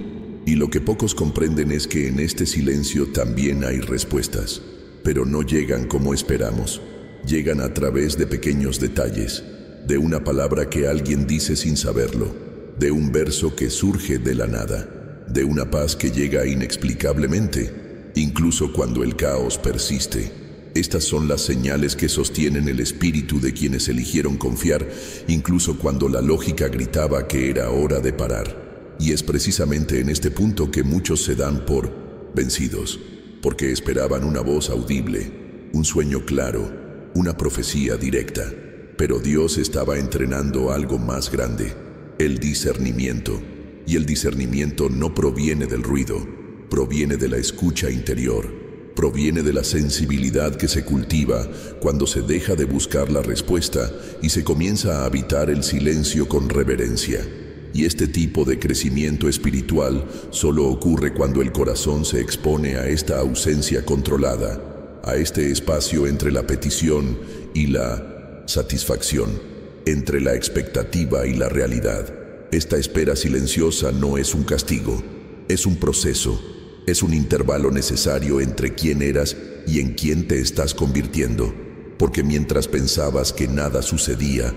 Y lo que pocos comprenden es que en este silencio también hay respuestas, pero no llegan como esperamos. Llegan a través de pequeños detalles, de una palabra que alguien dice sin saberlo, de un verso que surge de la nada, de una paz que llega inexplicablemente, incluso cuando el caos persiste. Estas son las señales que sostienen el espíritu de quienes eligieron confiar, incluso cuando la lógica gritaba que era hora de parar. Y es precisamente en este punto que muchos se dan por vencidos, porque esperaban una voz audible, un sueño claro, una profecía directa. Pero Dios estaba entrenando algo más grande, el discernimiento. Y el discernimiento no proviene del ruido, proviene de la escucha interior. Proviene de la sensibilidad que se cultiva cuando se deja de buscar la respuesta y se comienza a habitar el silencio con reverencia. Y este tipo de crecimiento espiritual solo ocurre cuando el corazón se expone a esta ausencia controlada, a este espacio entre la petición y la satisfacción, entre la expectativa y la realidad. Esta espera silenciosa no es un castigo, es un proceso. Es un intervalo necesario entre quién eras y en quién te estás convirtiendo, porque mientras pensabas que nada sucedía,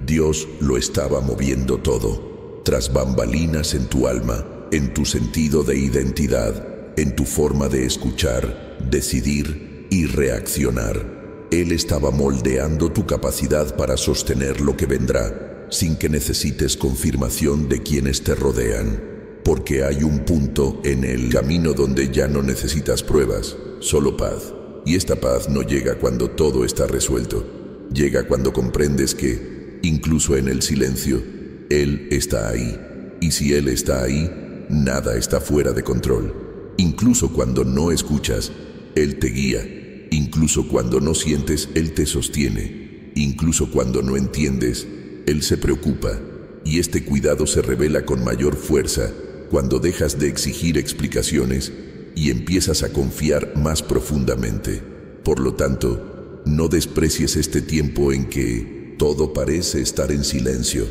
Dios lo estaba moviendo todo, tras bambalinas en tu alma, en tu sentido de identidad, en tu forma de escuchar, decidir y reaccionar. Él estaba moldeando tu capacidad para sostener lo que vendrá, sin que necesites confirmación de quienes te rodean. Porque hay un punto en el camino donde ya no necesitas pruebas, solo paz. Y esta paz no llega cuando todo está resuelto. Llega cuando comprendes que, incluso en el silencio, Él está ahí. Y si Él está ahí, nada está fuera de control. Incluso cuando no escuchas, Él te guía. Incluso cuando no sientes, Él te sostiene. Incluso cuando no entiendes, Él se preocupa. Y este cuidado se revela con mayor fuerza cuando dejas de exigir explicaciones y empiezas a confiar más profundamente. Por lo tanto, no desprecies este tiempo en que todo parece estar en silencio.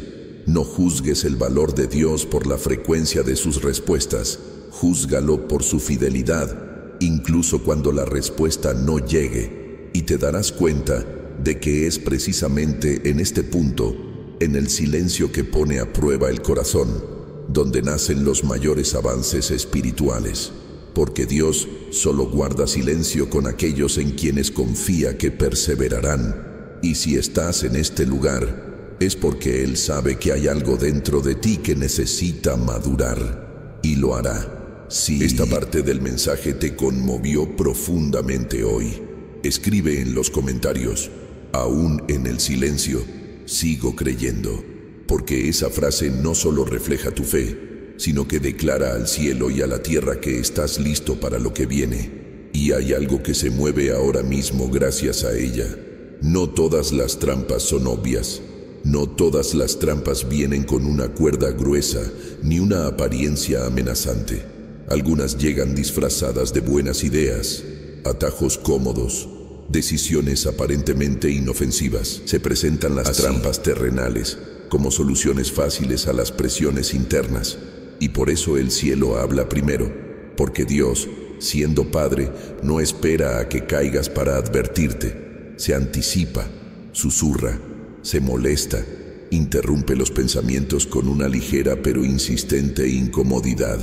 No juzgues el valor de Dios por la frecuencia de sus respuestas. Júzgalo por su fidelidad, incluso cuando la respuesta no llegue. Y te darás cuenta de que es precisamente en este punto, en el silencio que pone a prueba el corazón, donde nacen los mayores avances espirituales. porque Dios solo guarda silencio con aquellos en quienes confía que perseverarán. Y si estás en este lugar, es porque Él sabe que hay algo dentro de ti que necesita madurar, y lo hará. Si esta parte del mensaje te conmovió profundamente hoy, escribe en los comentarios: aún en el silencio, sigo creyendo, porque esa frase no solo refleja tu fe, sino que declara al cielo y a la tierra que estás listo para lo que viene. Y hay algo que se mueve ahora mismo gracias a ella. No todas las trampas son obvias. No todas las trampas vienen con una cuerda gruesa ni una apariencia amenazante. Algunas llegan disfrazadas de buenas ideas, atajos cómodos, decisiones aparentemente inofensivas. Se presentan las trampas terrenales como soluciones fáciles a las presiones internas. Y por eso el cielo habla primero, porque Dios, siendo Padre, no espera a que caigas para advertirte. Se anticipa, susurra, se molesta, interrumpe los pensamientos con una ligera pero insistente incomodidad,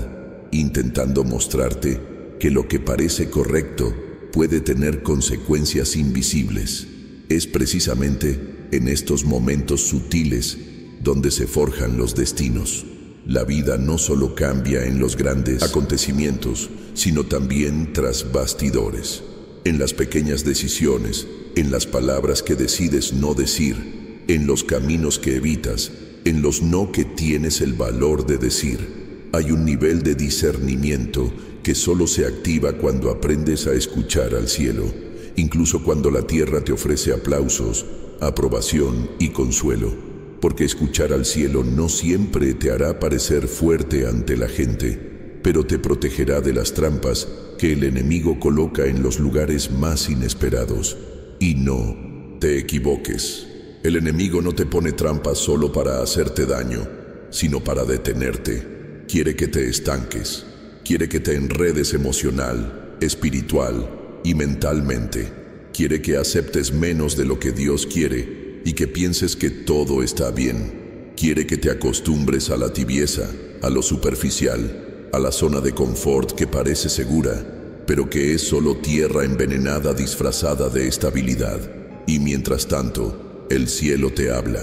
intentando mostrarte que lo que parece correcto puede tener consecuencias invisibles. Es precisamente en estos momentos sutiles donde se forjan los destinos. La vida no solo cambia en los grandes acontecimientos, sino también tras bastidores, en las pequeñas decisiones, en las palabras que decides no decir, en los caminos que evitas, en los no que tienes el valor de decir. Hay un nivel de discernimiento que solo se activa cuando aprendes a escuchar al cielo, incluso cuando la tierra te ofrece aplausos, aprobación y consuelo. Porque escuchar al cielo no siempre te hará parecer fuerte ante la gente, pero te protegerá de las trampas que el enemigo coloca en los lugares más inesperados. Y no te equivoques. El enemigo no te pone trampas solo para hacerte daño, sino para detenerte. Quiere que te estanques, quiere que te enredes emocional, espiritual y mentalmente. Quiere que aceptes menos de lo que Dios quiere y que pienses que todo está bien. Quiere que te acostumbres a la tibieza, a lo superficial, a la zona de confort que parece segura, pero que es solo tierra envenenada disfrazada de estabilidad. Y mientras tanto, el cielo te habla,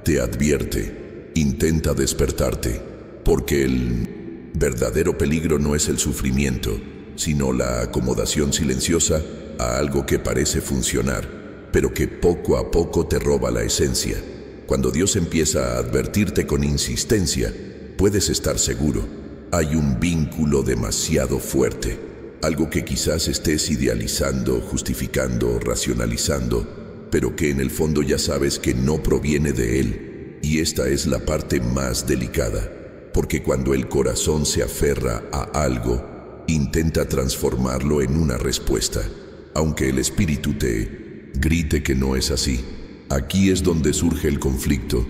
te advierte, intenta despertarte, porque el verdadero peligro no es el sufrimiento, sino la acomodación silenciosa a algo que parece funcionar, pero que poco a poco te roba la esencia. Cuando Dios empieza a advertirte con insistencia, puedes estar seguro. Hay un vínculo demasiado fuerte, algo que quizás estés idealizando, justificando, racionalizando, pero que en el fondo ya sabes que no proviene de Él. Y esta es la parte más delicada, porque cuando el corazón se aferra a algo, intenta transformarlo en una respuesta, aunque el espíritu te grite que no es así. Aquí es donde surge el conflicto,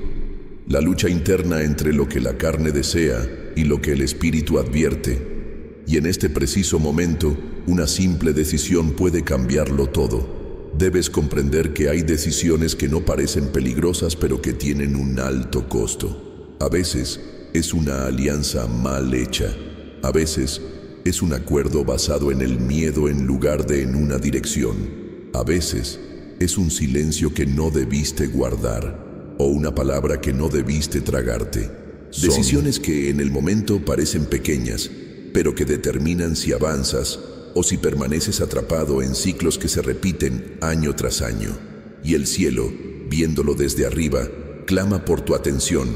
la lucha interna entre lo que la carne desea y lo que el espíritu advierte. Y en este preciso momento, una simple decisión puede cambiarlo todo. Debes comprender que hay decisiones que no parecen peligrosas, pero que tienen un alto costo. A veces es una alianza mal hecha. A veces es un acuerdo basado en el miedo en lugar de en una dirección. A veces es un silencio que no debiste guardar, o una palabra que no debiste tragarte. Decisiones que en el momento parecen pequeñas, pero que determinan si avanzas o si permaneces atrapado en ciclos que se repiten año tras año. Y el cielo, viéndolo desde arriba, clama por tu atención.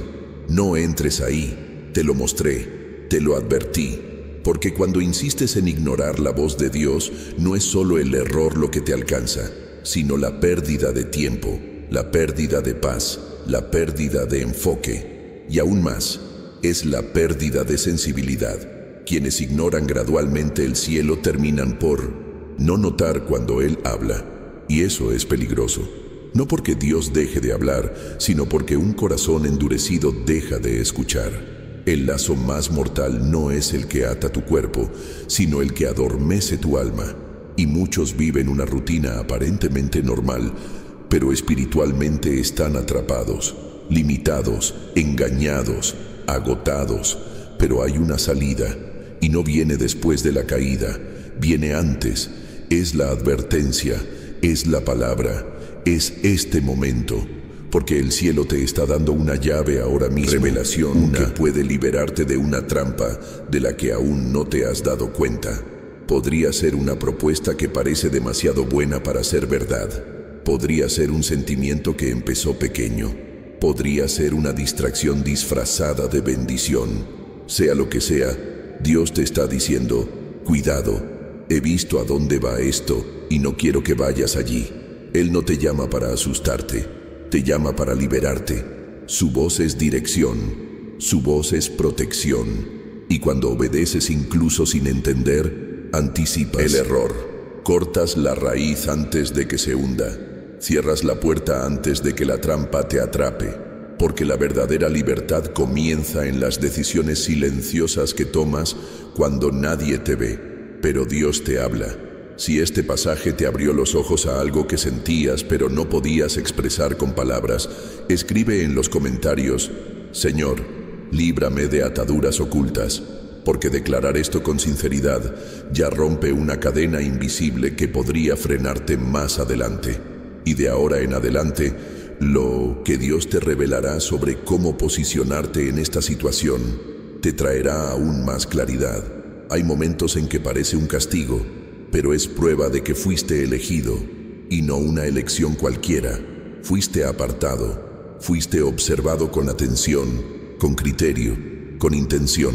No entres ahí, te lo mostré, te lo advertí. Porque cuando insistes en ignorar la voz de Dios, no es solo el error lo que te alcanza, sino la pérdida de tiempo, la pérdida de paz, la pérdida de enfoque, y aún más, es la pérdida de sensibilidad. Quienes ignoran gradualmente el cielo terminan por no notar cuando Él habla, y eso es peligroso. No porque Dios deje de hablar, sino porque un corazón endurecido deja de escuchar. El lazo más mortal no es el que ata tu cuerpo, sino el que adormece tu alma. Y muchos viven una rutina aparentemente normal, pero espiritualmente están atrapados, limitados, engañados, agotados. Pero hay una salida, y no viene después de la caída, viene antes. Es la advertencia, es la palabra, es este momento, porque el cielo te está dando una llave ahora mismo, revelación que puede liberarte de una trampa de la que aún no te has dado cuenta. Podría ser una propuesta que parece demasiado buena para ser verdad. Podría ser un sentimiento que empezó pequeño. Podría ser una distracción disfrazada de bendición. Sea lo que sea, Dios te está diciendo, cuidado, he visto a dónde va esto y no quiero que vayas allí. Él no te llama para asustarte, te llama para liberarte. Su voz es dirección, su voz es protección. Y cuando obedeces incluso sin entender, anticipas el error. Cortas la raíz antes de que se hunda. Cierras la puerta antes de que la trampa te atrape. Porque la verdadera libertad comienza en las decisiones silenciosas que tomas cuando nadie te ve, pero Dios te habla. Si este pasaje te abrió los ojos a algo que sentías pero no podías expresar con palabras, escribe en los comentarios, Señor, líbrame de ataduras ocultas, porque declarar esto con sinceridad ya rompe una cadena invisible que podría frenarte más adelante. Y de ahora en adelante, lo que Dios te revelará sobre cómo posicionarte en esta situación te traerá aún más claridad. Hay momentos en que parece un castigo, pero es prueba de que fuiste elegido, y no una elección cualquiera. Fuiste apartado, fuiste observado con atención, con criterio, con intención.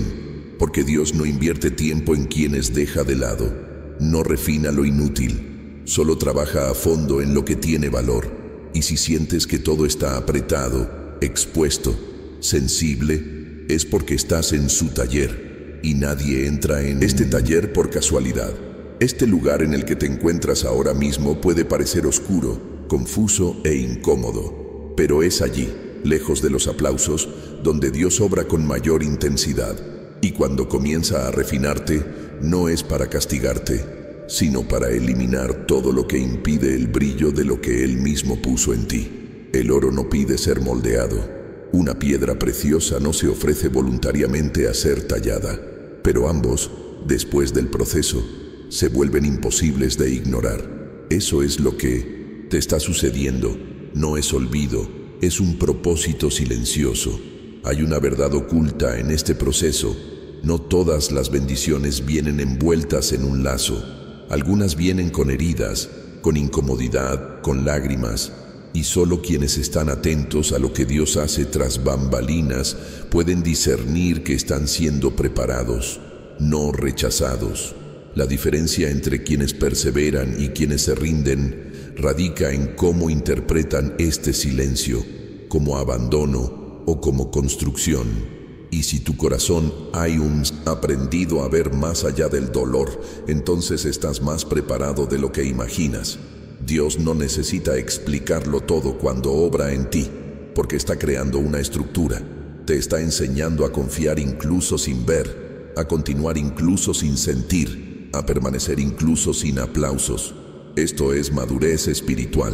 Porque Dios no invierte tiempo en quienes deja de lado, no refina lo inútil, solo trabaja a fondo en lo que tiene valor. Y si sientes que todo está apretado, expuesto, sensible, es porque estás en su taller, y nadie entra en este taller por casualidad. Este lugar en el que te encuentras ahora mismo puede parecer oscuro, confuso e incómodo, pero es allí, lejos de los aplausos, donde Dios obra con mayor intensidad. Y cuando comienza a refinarte, no es para castigarte, sino para eliminar todo lo que impide el brillo de lo que Él mismo puso en ti. El oro no pide ser moldeado. Una piedra preciosa no se ofrece voluntariamente a ser tallada, pero ambos, después del proceso, se vuelven imposibles de ignorar. Eso es lo que te está sucediendo. No es olvido, es un propósito silencioso. Hay una verdad oculta en este proceso. No todas las bendiciones vienen envueltas en un lazo. Algunas vienen con heridas, con incomodidad, con lágrimas, y solo quienes están atentos a lo que Dios hace tras bambalinas pueden discernir que están siendo preparados, no rechazados. La diferencia entre quienes perseveran y quienes se rinden radica en cómo interpretan este silencio, como abandono o como construcción. Y si tu corazón ha aprendido a ver más allá del dolor, entonces estás más preparado de lo que imaginas. Dios no necesita explicarlo todo cuando obra en ti, porque está creando una estructura. Te está enseñando a confiar incluso sin ver, a continuar incluso sin sentir, a permanecer incluso sin aplausos. Esto es madurez espiritual,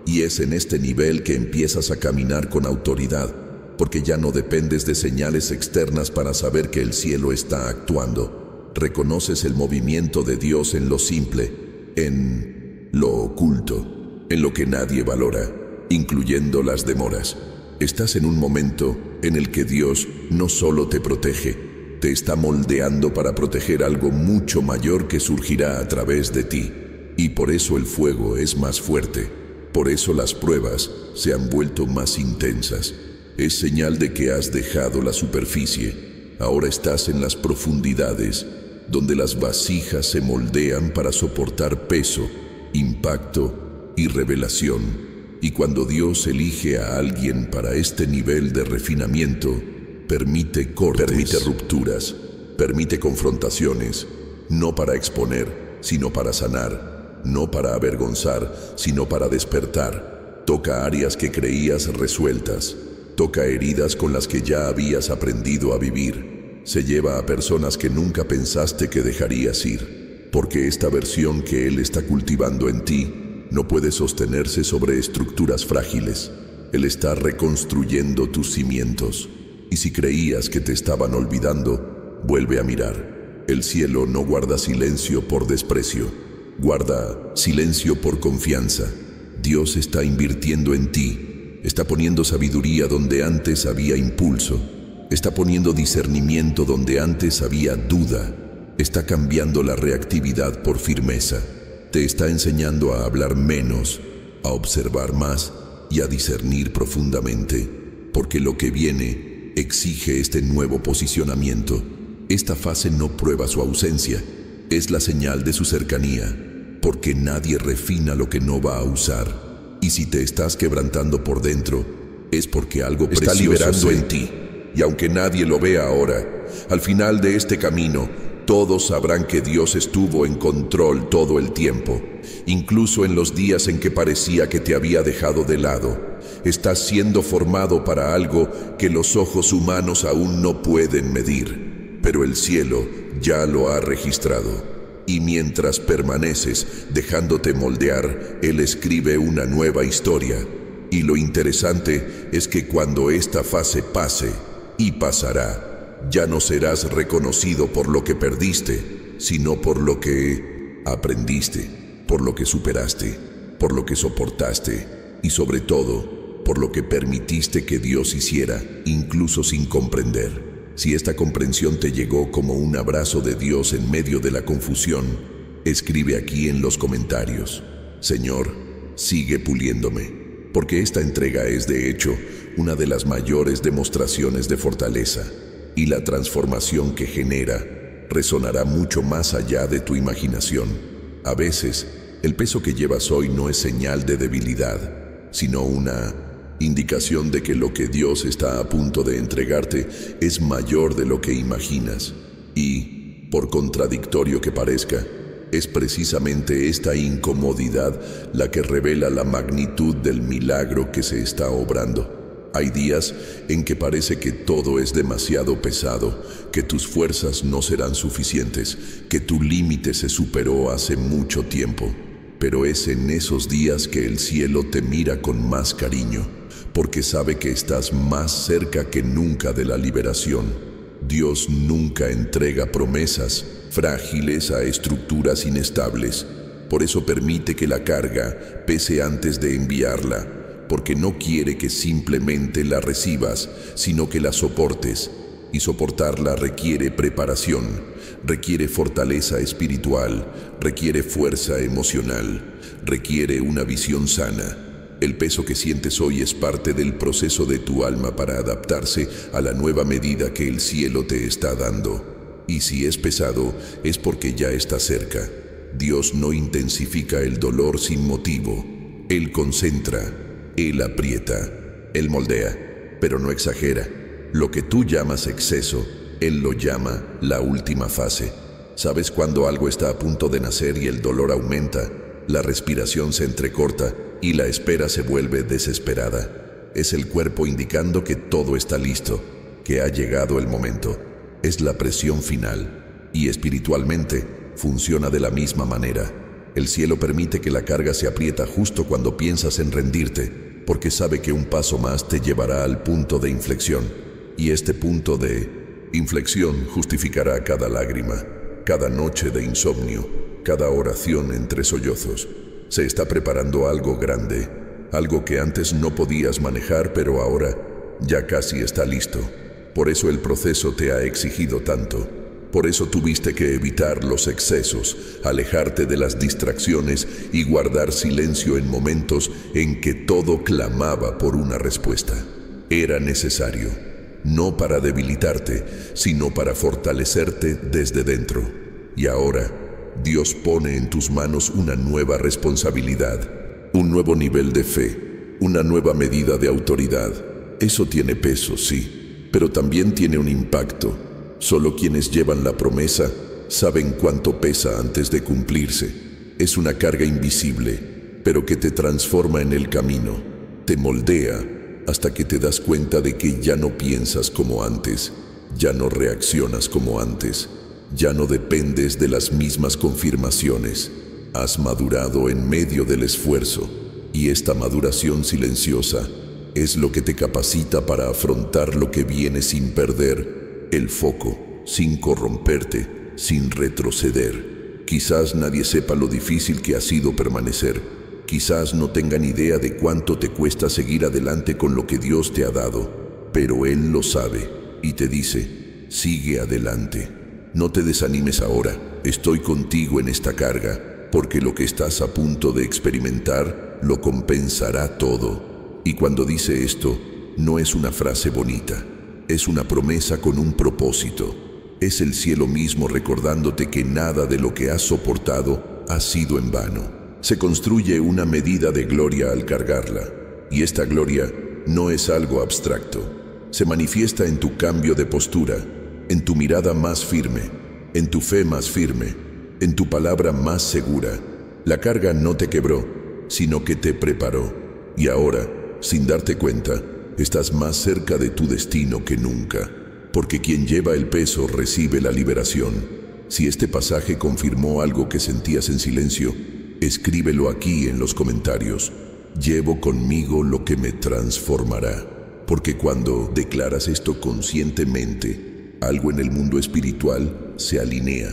y es en este nivel que empiezas a caminar con autoridad, porque ya no dependes de señales externas para saber que el cielo está actuando. Reconoces el movimiento de Dios en lo simple, en lo oculto, en lo que nadie valora, incluyendo las demoras. Estás en un momento en el que Dios no solo te protege, te está moldeando para proteger algo mucho mayor que surgirá a través de ti. Y por eso el fuego es más fuerte, por eso las pruebas se han vuelto más intensas. Es señal de que has dejado la superficie. Ahora estás en las profundidades, donde las vasijas se moldean para soportar peso, impacto y revelación. Y cuando Dios elige a alguien para este nivel de refinamiento, permite cortes, permite rupturas, permite confrontaciones, no para exponer, sino para sanar, no para avergonzar, sino para despertar. Toca áreas que creías resueltas. Toca heridas con las que ya habías aprendido a vivir. Se lleva a personas que nunca pensaste que dejarías ir, porque esta versión que Él está cultivando en ti no puede sostenerse sobre estructuras frágiles. Él está reconstruyendo tus cimientos. Y si creías que te estaban olvidando, vuelve a mirar. El cielo no guarda silencio por desprecio, guarda silencio por confianza. Dios está invirtiendo en ti, está poniendo sabiduría donde antes había impulso, está poniendo discernimiento donde antes había duda, está cambiando la reactividad por firmeza, te está enseñando a hablar menos, a observar más y a discernir profundamente, porque lo que viene exige este nuevo posicionamiento. Esta fase no prueba su ausencia, es la señal de su cercanía, porque nadie refina lo que no va a usar. Y si te estás quebrantando por dentro, es porque algo está liberando en ti. Y aunque nadie lo vea ahora, al final de este camino, todos sabrán que Dios estuvo en control todo el tiempo, incluso en los días en que parecía que te había dejado de lado. Estás siendo formado para algo que los ojos humanos aún no pueden medir, pero el cielo ya lo ha registrado. Y mientras permaneces dejándote moldear, Él escribe una nueva historia. Y lo interesante es que cuando esta fase pase, y pasará, ya no serás reconocido por lo que perdiste, sino por lo que aprendiste, por lo que superaste, por lo que soportaste y sobre todo, por lo que permitiste que Dios hiciera, incluso sin comprender. Si esta comprensión te llegó como un abrazo de Dios en medio de la confusión, escribe aquí en los comentarios: Señor, sigue puliéndome, porque esta entrega es de hecho una de las mayores demostraciones de fortaleza, y la transformación que genera resonará mucho más allá de tu imaginación. A veces, el peso que llevas hoy no es señal de debilidad, sino una indicación de que lo que Dios está a punto de entregarte es mayor de lo que imaginas. Y, por contradictorio que parezca, es precisamente esta incomodidad la que revela la magnitud del milagro que se está obrando. Hay días en que parece que todo es demasiado pesado, que tus fuerzas no serán suficientes, que tu límite se superó hace mucho tiempo. Pero es en esos días que el cielo te mira con más cariño, porque sabe que estás más cerca que nunca de la liberación. Dios nunca entrega promesas frágiles a estructuras inestables. Por eso permite que la carga pese antes de enviarla, porque no quiere que simplemente la recibas, sino que la soportes. Y soportarla requiere preparación, requiere fortaleza espiritual, requiere fuerza emocional, requiere una visión sana. El peso que sientes hoy es parte del proceso de tu alma para adaptarse a la nueva medida que el cielo te está dando. Y si es pesado, es porque ya está cerca. Dios no intensifica el dolor sin motivo. Él concentra, Él aprieta, Él moldea, pero no exagera. Lo que tú llamas exceso, Él lo llama la última fase. ¿Sabes cuando algo está a punto de nacer y el dolor aumenta? La respiración se entrecorta y la espera se vuelve desesperada. Es el cuerpo indicando que todo está listo, que ha llegado el momento. Es la presión final. Y espiritualmente funciona de la misma manera. El cielo permite que la carga se aprieta justo cuando piensas en rendirte, porque sabe que un paso más te llevará al punto de inflexión. Y este punto de inflexión justificará cada lágrima, cada noche de insomnio, cada oración entre sollozos. Se está preparando algo grande, algo que antes no podías manejar, pero ahora ya casi está listo. Por eso el proceso te ha exigido tanto. Por eso tuviste que evitar los excesos, alejarte de las distracciones y guardar silencio en momentos en que todo clamaba por una respuesta. Era necesario, no para debilitarte, sino para fortalecerte desde dentro. Y ahora, Dios pone en tus manos una nueva responsabilidad, un nuevo nivel de fe, una nueva medida de autoridad. Eso tiene peso, sí, pero también tiene un impacto. Solo quienes llevan la promesa saben cuánto pesa antes de cumplirse. Es una carga invisible, pero que te transforma en el camino, te moldea hasta que te das cuenta de que ya no piensas como antes, ya no reaccionas como antes, ya no dependes de las mismas confirmaciones. Has madurado en medio del esfuerzo, y esta maduración silenciosa es lo que te capacita para afrontar lo que viene sin perder el foco, sin corromperte, sin retroceder. Quizás nadie sepa lo difícil que ha sido permanecer. Quizás no tengan idea de cuánto te cuesta seguir adelante con lo que Dios te ha dado, pero Él lo sabe y te dice, sigue adelante. No te desanimes ahora, estoy contigo en esta carga, porque lo que estás a punto de experimentar lo compensará todo. Y cuando dice esto, no es una frase bonita, es una promesa con un propósito. Es el cielo mismo recordándote que nada de lo que has soportado ha sido en vano. Se construye una medida de gloria al cargarla, y esta gloria no es algo abstracto. Se manifiesta en tu cambio de postura, en tu mirada más firme, en tu fe más firme, en tu palabra más segura. La carga no te quebró, sino que te preparó. Y ahora, sin darte cuenta, estás más cerca de tu destino que nunca, porque quien lleva el peso recibe la liberación. Si este pasaje confirmó algo que sentías en silencio, escríbelo aquí en los comentarios. Llevo conmigo lo que me transformará. Porque cuando declaras esto conscientemente, algo en el mundo espiritual se alinea,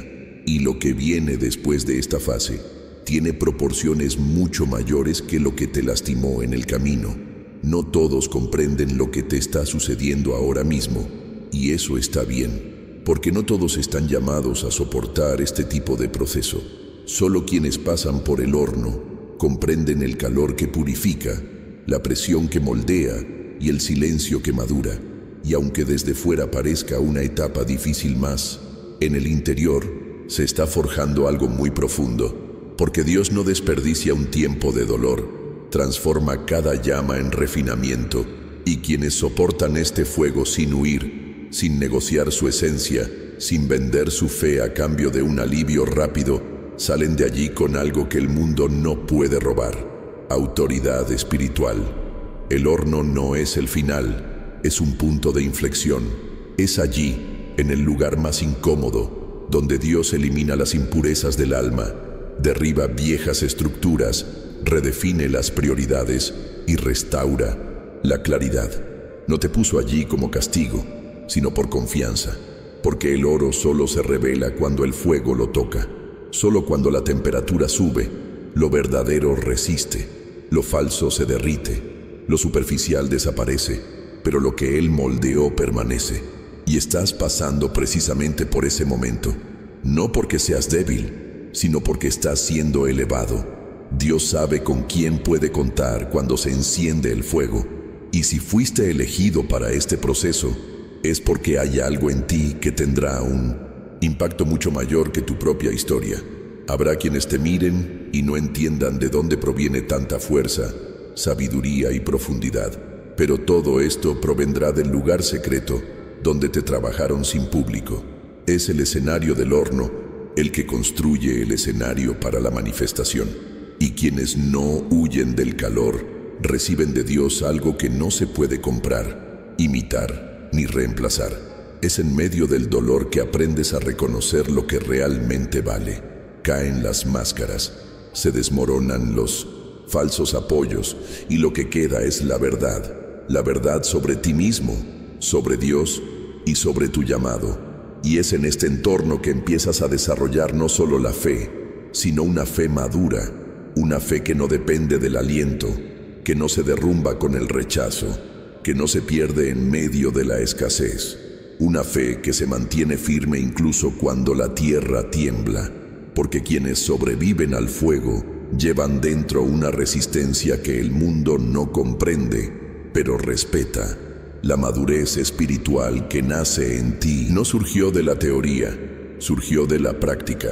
y lo que viene después de esta fase tiene proporciones mucho mayores que lo que te lastimó en el camino. No todos comprenden lo que te está sucediendo ahora mismo, y eso está bien, porque no todos están llamados a soportar este tipo de proceso. Solo quienes pasan por el horno comprenden el calor que purifica, la presión que moldea y el silencio que madura. Y aunque desde fuera parezca una etapa difícil más, en el interior se está forjando algo muy profundo, porque Dios no desperdicia un tiempo de dolor, transforma cada llama en refinamiento, y quienes soportan este fuego sin huir, sin negociar su esencia, sin vender su fe a cambio de un alivio rápido, salen de allí con algo que el mundo no puede robar: autoridad espiritual. El horno no es el final, es un punto de inflexión. Es allí, en el lugar más incómodo, donde Dios elimina las impurezas del alma, derriba viejas estructuras, redefine las prioridades y restaura la claridad. No te puso allí como castigo, sino por confianza, porque el oro solo se revela cuando el fuego lo toca. Solo cuando la temperatura sube, lo verdadero resiste, lo falso se derrite, lo superficial desaparece, pero lo que Él moldeó permanece. Y estás pasando precisamente por ese momento, no porque seas débil, sino porque estás siendo elevado. Dios sabe con quién puede contar cuando se enciende el fuego, y si fuiste elegido para este proceso, es porque hay algo en ti que tendrá un impacto mucho mayor que tu propia historia. Habrá quienes te miren y no entiendan de dónde proviene tanta fuerza, sabiduría y profundidad, pero todo esto provendrá del lugar secreto donde te trabajaron sin público. Es el escenario del horno el que construye el escenario para la manifestación, y quienes no huyen del calor reciben de Dios algo que no se puede comprar, imitar ni reemplazar. Es en medio del dolor que aprendes a reconocer lo que realmente vale. Caen las máscaras, se desmoronan los falsos apoyos, y lo que queda es la verdad sobre ti mismo, sobre Dios y sobre tu llamado. Y es en este entorno que empiezas a desarrollar no solo la fe, sino una fe madura, una fe que no depende del aliento, que no se derrumba con el rechazo, que no se pierde en medio de la escasez. Una fe que se mantiene firme incluso cuando la tierra tiembla, porque quienes sobreviven al fuego llevan dentro una resistencia que el mundo no comprende, pero respeta. La madurez espiritual que nace en ti no surgió de la teoría, surgió de la práctica,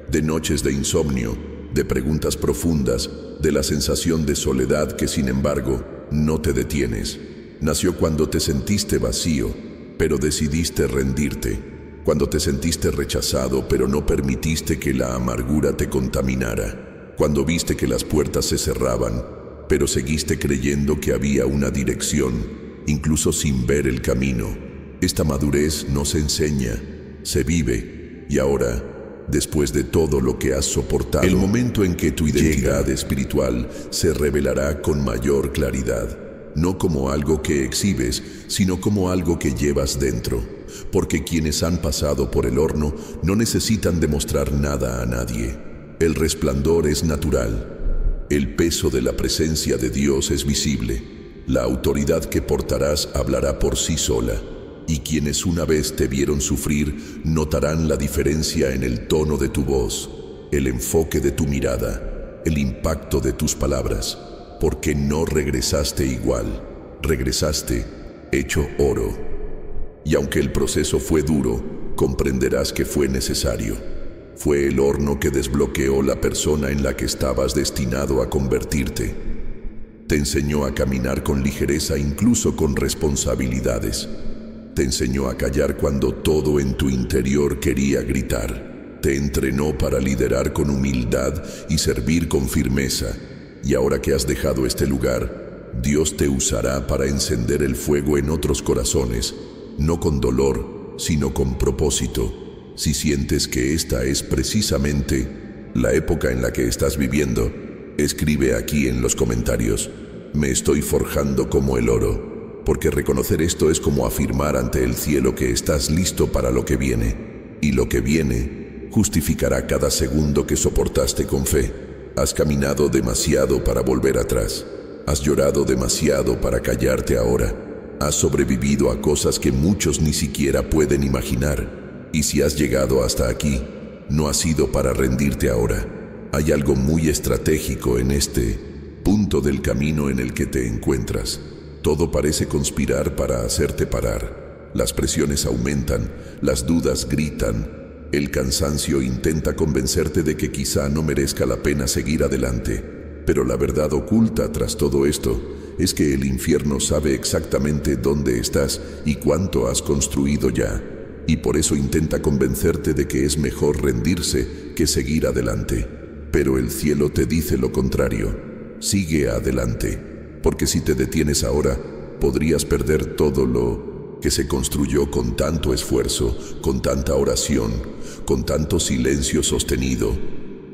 de noches de insomnio, de preguntas profundas, de la sensación de soledad que sin embargo no te detienes. Nació cuando te sentiste vacío, pero decidiste rendirte, cuando te sentiste rechazado, pero no permitiste que la amargura te contaminara, cuando viste que las puertas se cerraban, pero seguiste creyendo que había una dirección, incluso sin ver el camino. Esta madurez no se enseña, se vive, y ahora, después de todo lo que has soportado, el momento en que tu identidad espiritual se revelará con mayor claridad. no como algo que exhibes, sino como algo que llevas dentro, porque quienes han pasado por el horno no necesitan demostrar nada a nadie. El resplandor es natural, el peso de la presencia de Dios es visible, la autoridad que portarás hablará por sí sola, y quienes una vez te vieron sufrir notarán la diferencia en el tono de tu voz, el enfoque de tu mirada, el impacto de tus palabras, porque no regresaste igual, regresaste hecho oro. Y aunque el proceso fue duro, comprenderás que fue necesario. Fue el horno que desbloqueó la persona en la que estabas destinado a convertirte. Te enseñó a caminar con ligereza, incluso con responsabilidades. Te enseñó a callar cuando todo en tu interior quería gritar. Te entrenó para liderar con humildad y servir con firmeza. Y ahora que has dejado este lugar, Dios te usará para encender el fuego en otros corazones, no con dolor, sino con propósito. Si sientes que esta es precisamente la época en la que estás viviendo, escribe aquí en los comentarios: me estoy forjando como el oro, porque reconocer esto es como afirmar ante el cielo que estás listo para lo que viene, y lo que viene justificará cada segundo que soportaste con fe. Has caminado demasiado para volver atrás, has llorado demasiado para callarte ahora, has sobrevivido a cosas que muchos ni siquiera pueden imaginar. Y si has llegado hasta aquí, no ha sido para rendirte ahora. Hay algo muy estratégico en este punto del camino en el que te encuentras. Todo parece conspirar para hacerte parar. Las presiones aumentan, las dudas gritan, el cansancio intenta convencerte de que quizá no merezca la pena seguir adelante. Pero la verdad oculta tras todo esto es que el infierno sabe exactamente dónde estás y cuánto has construido ya. Y por eso intenta convencerte de que es mejor rendirse que seguir adelante. Pero el cielo te dice lo contrario: sigue adelante, porque si te detienes ahora, podrías perder todo lo que se construyó con tanto esfuerzo, con tanta oración, con tanto silencio sostenido.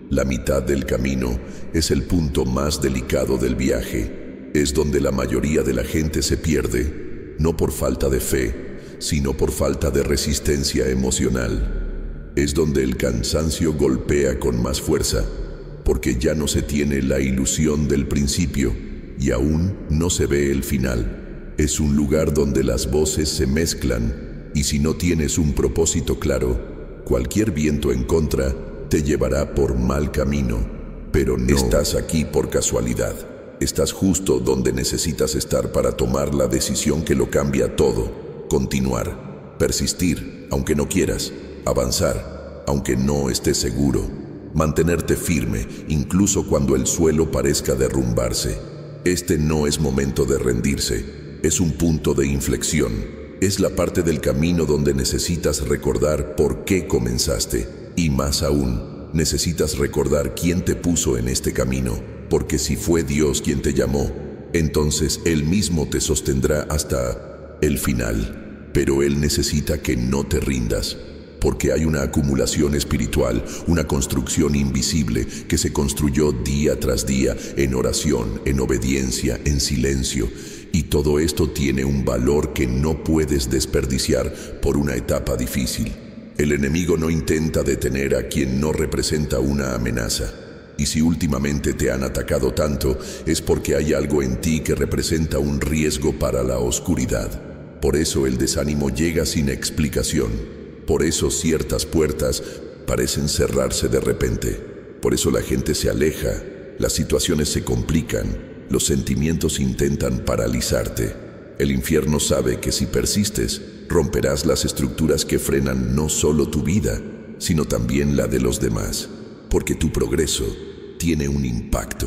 La mitad del camino es el punto más delicado del viaje. Es donde la mayoría de la gente se pierde, no por falta de fe, sino por falta de resistencia emocional. Es donde el cansancio golpea con más fuerza, porque ya no se tiene la ilusión del principio y aún no se ve el final. Es un lugar donde las voces se mezclan y si no tienes un propósito claro, cualquier viento en contra te llevará por mal camino. Pero no estás aquí por casualidad. Estás justo donde necesitas estar para tomar la decisión que lo cambia todo. Continuar, persistir, aunque no quieras, avanzar, aunque no estés seguro, mantenerte firme, incluso cuando el suelo parezca derrumbarse. Este no es momento de rendirse, es un punto de inflexión, es la parte del camino donde necesitas recordar por qué comenzaste, y más aún, necesitas recordar quién te puso en este camino, porque si fue Dios quien te llamó, entonces Él mismo te sostendrá hasta el final, pero Él necesita que no te rindas, porque hay una acumulación espiritual, una construcción invisible que se construyó día tras día en oración, en obediencia, en silencio, y todo esto tiene un valor que no puedes desperdiciar por una etapa difícil. El enemigo no intenta detener a quien no representa una amenaza. Y si últimamente te han atacado tanto, es porque hay algo en ti que representa un riesgo para la oscuridad. Por eso el desánimo llega sin explicación. Por eso ciertas puertas parecen cerrarse de repente. Por eso la gente se aleja, las situaciones se complican, los sentimientos intentan paralizarte. El infierno sabe que si persistes, romperás las estructuras que frenan no solo tu vida, sino también la de los demás. Porque tu progreso tiene un impacto.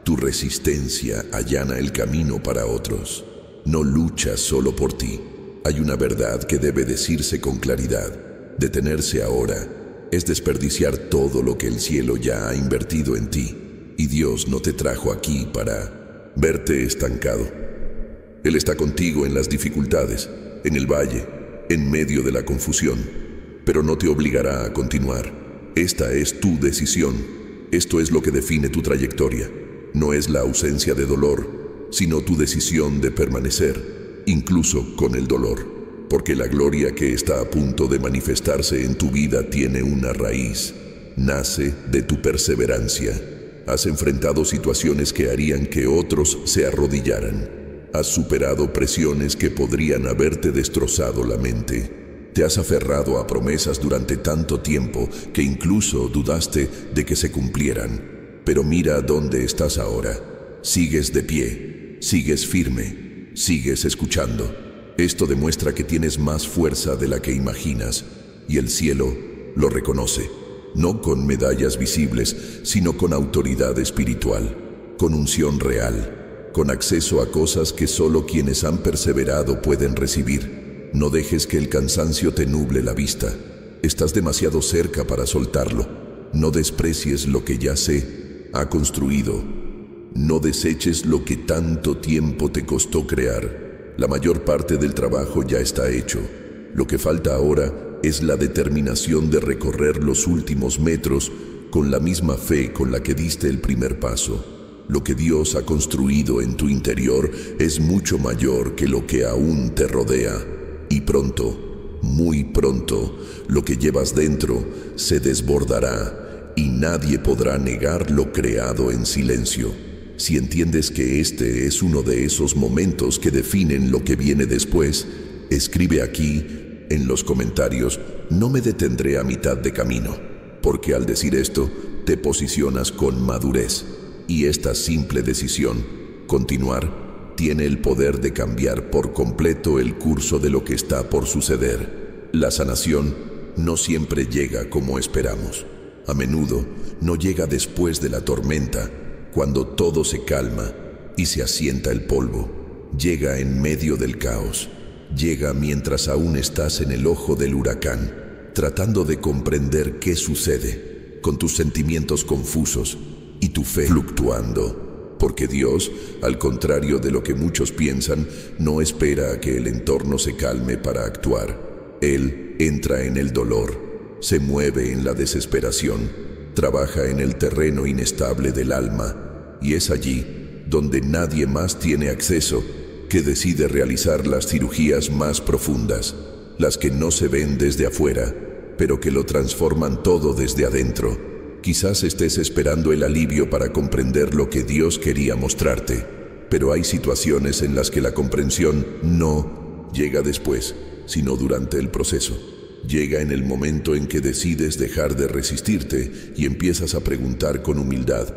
Tu resistencia allana el camino para otros. No luchas solo por ti. Hay una verdad que debe decirse con claridad. Detenerse ahora es desperdiciar todo lo que el cielo ya ha invertido en ti. Y Dios no te trajo aquí para verte estancado. Él está contigo en las dificultades, en el valle, en medio de la confusión, pero no te obligará a continuar. Esta es tu decisión. Esto es lo que define tu trayectoria. No es la ausencia de dolor, sino tu decisión de permanecer, incluso con el dolor. Porque la gloria que está a punto de manifestarse en tu vida tiene una raíz. Nace de tu perseverancia. Has enfrentado situaciones que harían que otros se arrodillaran. Has superado presiones que podrían haberte destrozado la mente. Te has aferrado a promesas durante tanto tiempo que incluso dudaste de que se cumplieran. Pero mira dónde estás ahora. Sigues de pie, sigues firme, sigues escuchando. Esto demuestra que tienes más fuerza de la que imaginas, y el cielo lo reconoce, no con medallas visibles, sino con autoridad espiritual, con unción real, con acceso a cosas que solo quienes han perseverado pueden recibir. No dejes que el cansancio te nuble la vista. Estás demasiado cerca para soltarlo. No desprecies lo que ya se ha construido. No deseches lo que tanto tiempo te costó crear. La mayor parte del trabajo ya está hecho. Lo que falta ahora es la determinación de recorrer los últimos metros con la misma fe con la que diste el primer paso. Lo que Dios ha construido en tu interior es mucho mayor que lo que aún te rodea. Y pronto, muy pronto, lo que llevas dentro se desbordará y nadie podrá negar lo creado en silencio. Si entiendes que este es uno de esos momentos que definen lo que viene después, escribe aquí, en los comentarios, no me detendré a mitad de camino, porque al decir esto, te posicionas con madurez. Y esta simple decisión, continuar, tiene el poder de cambiar por completo el curso de lo que está por suceder. La sanación no siempre llega como esperamos. A menudo no llega después de la tormenta, cuando todo se calma y se asienta el polvo. Llega en medio del caos. Llega mientras aún estás en el ojo del huracán, tratando de comprender qué sucede, con tus sentimientos confusos y tu fe fluctuando. Porque Dios, al contrario de lo que muchos piensan, no espera a que el entorno se calme para actuar. Él entra en el dolor, se mueve en la desesperación, trabaja en el terreno inestable del alma, y es allí donde nadie más tiene acceso que decide realizar las cirugías más profundas, las que no se ven desde afuera, pero que lo transforman todo desde adentro. Quizás estés esperando el alivio para comprender lo que Dios quería mostrarte, pero hay situaciones en las que la comprensión no llega después, sino durante el proceso. Llega en el momento en que decides dejar de resistirte y empiezas a preguntar con humildad,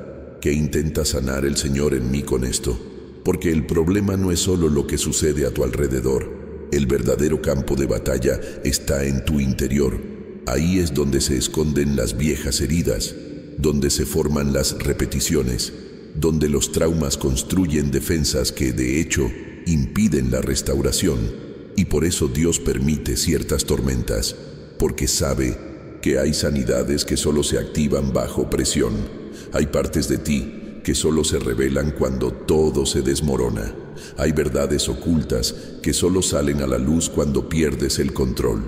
¿qué intenta sanar el Señor en mí con esto? Porque el problema no es solo lo que sucede a tu alrededor. El verdadero campo de batalla está en tu interior. Ahí es donde se esconden las viejas heridas, donde se forman las repeticiones, donde los traumas construyen defensas que, de hecho, impiden la restauración. Y por eso Dios permite ciertas tormentas, porque sabe que hay sanidades que solo se activan bajo presión. Hay partes de ti que solo se revelan cuando todo se desmorona. Hay verdades ocultas que solo salen a la luz cuando pierdes el control.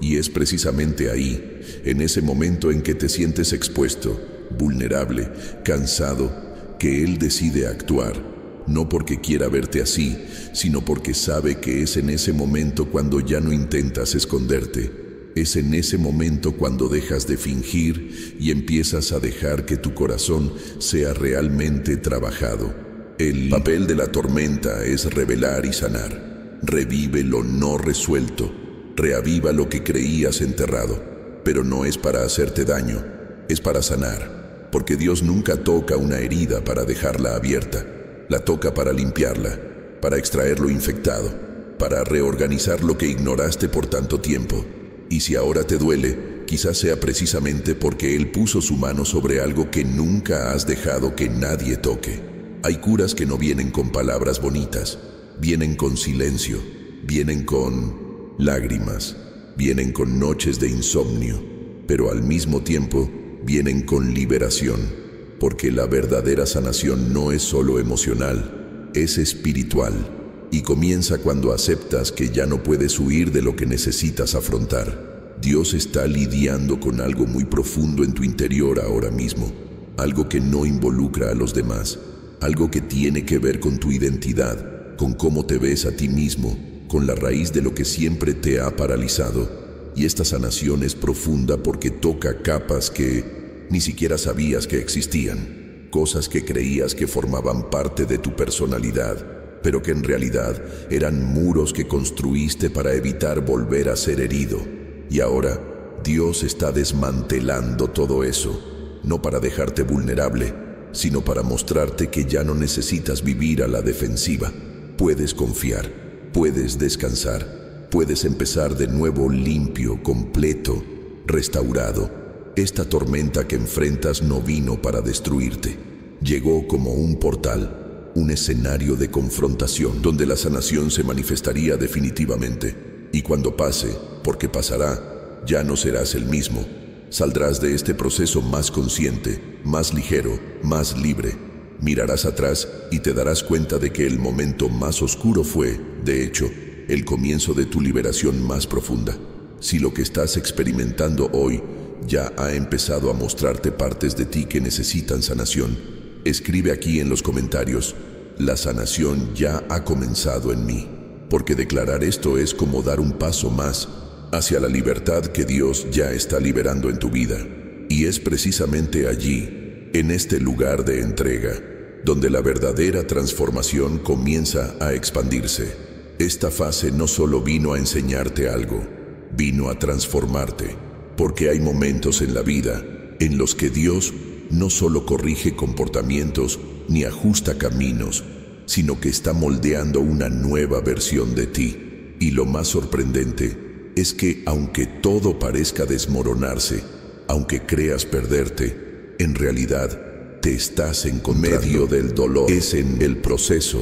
Y es precisamente ahí, en ese momento en que te sientes expuesto, vulnerable, cansado, que Él decide actuar. No porque quiera verte así, sino porque sabe que es en ese momento cuando ya no intentas esconderte. Es en ese momento cuando dejas de fingir y empiezas a dejar que tu corazón sea realmente trabajado. El papel de la tormenta es revelar y sanar. Revive lo no resuelto. Reaviva lo que creías enterrado. Pero no es para hacerte daño, es para sanar. Porque Dios nunca toca una herida para dejarla abierta. La toca para limpiarla, para extraer lo infectado, para reorganizar lo que ignoraste por tanto tiempo. Y si ahora te duele, quizás sea precisamente porque Él puso su mano sobre algo que nunca has dejado que nadie toque. Hay curas que no vienen con palabras bonitas, vienen con silencio, vienen con lágrimas, vienen con noches de insomnio, pero al mismo tiempo vienen con liberación. Porque la verdadera sanación no es solo emocional, es espiritual, y comienza cuando aceptas que ya no puedes huir de lo que necesitas afrontar. Dios está lidiando con algo muy profundo en tu interior ahora mismo, algo que no involucra a los demás, algo que tiene que ver con tu identidad, con cómo te ves a ti mismo, con la raíz de lo que siempre te ha paralizado. Y esta sanación es profunda porque toca capas que ni siquiera sabías que existían, cosas que creías que formaban parte de tu personalidad, pero que en realidad eran muros que construiste para evitar volver a ser herido. Y ahora, Dios está desmantelando todo eso, no para dejarte vulnerable, sino para mostrarte que ya no necesitas vivir a la defensiva. Puedes confiar, puedes descansar, puedes empezar de nuevo limpio, completo, restaurado. Esta tormenta que enfrentas no vino para destruirte, llegó como un portal, un escenario de confrontación donde la sanación se manifestaría definitivamente. Y cuando pase, porque pasará, ya no serás el mismo. Saldrás de este proceso más consciente, más ligero, más libre. Mirarás atrás y te darás cuenta de que el momento más oscuro fue, de hecho, el comienzo de tu liberación más profunda. Si lo que estás experimentando hoy ya ha empezado a mostrarte partes de ti que necesitan sanación, escribe aquí en los comentarios: la sanación ya ha comenzado en mí. Porque declarar esto es como dar un paso más hacia la libertad que Dios ya está liberando en tu vida. Y es precisamente allí, en este lugar de entrega, donde la verdadera transformación comienza a expandirse. Esta fase no solo vino a enseñarte algo, vino a transformarte, porque hay momentos en la vida en los que Dios no solo corrige comportamientos ni ajusta caminos, sino que está moldeando una nueva versión de ti. Y lo más sorprendente es que aunque todo parezca desmoronarse, aunque creas perderte, en realidad te estás encontrando. Medio del dolor es en el proceso,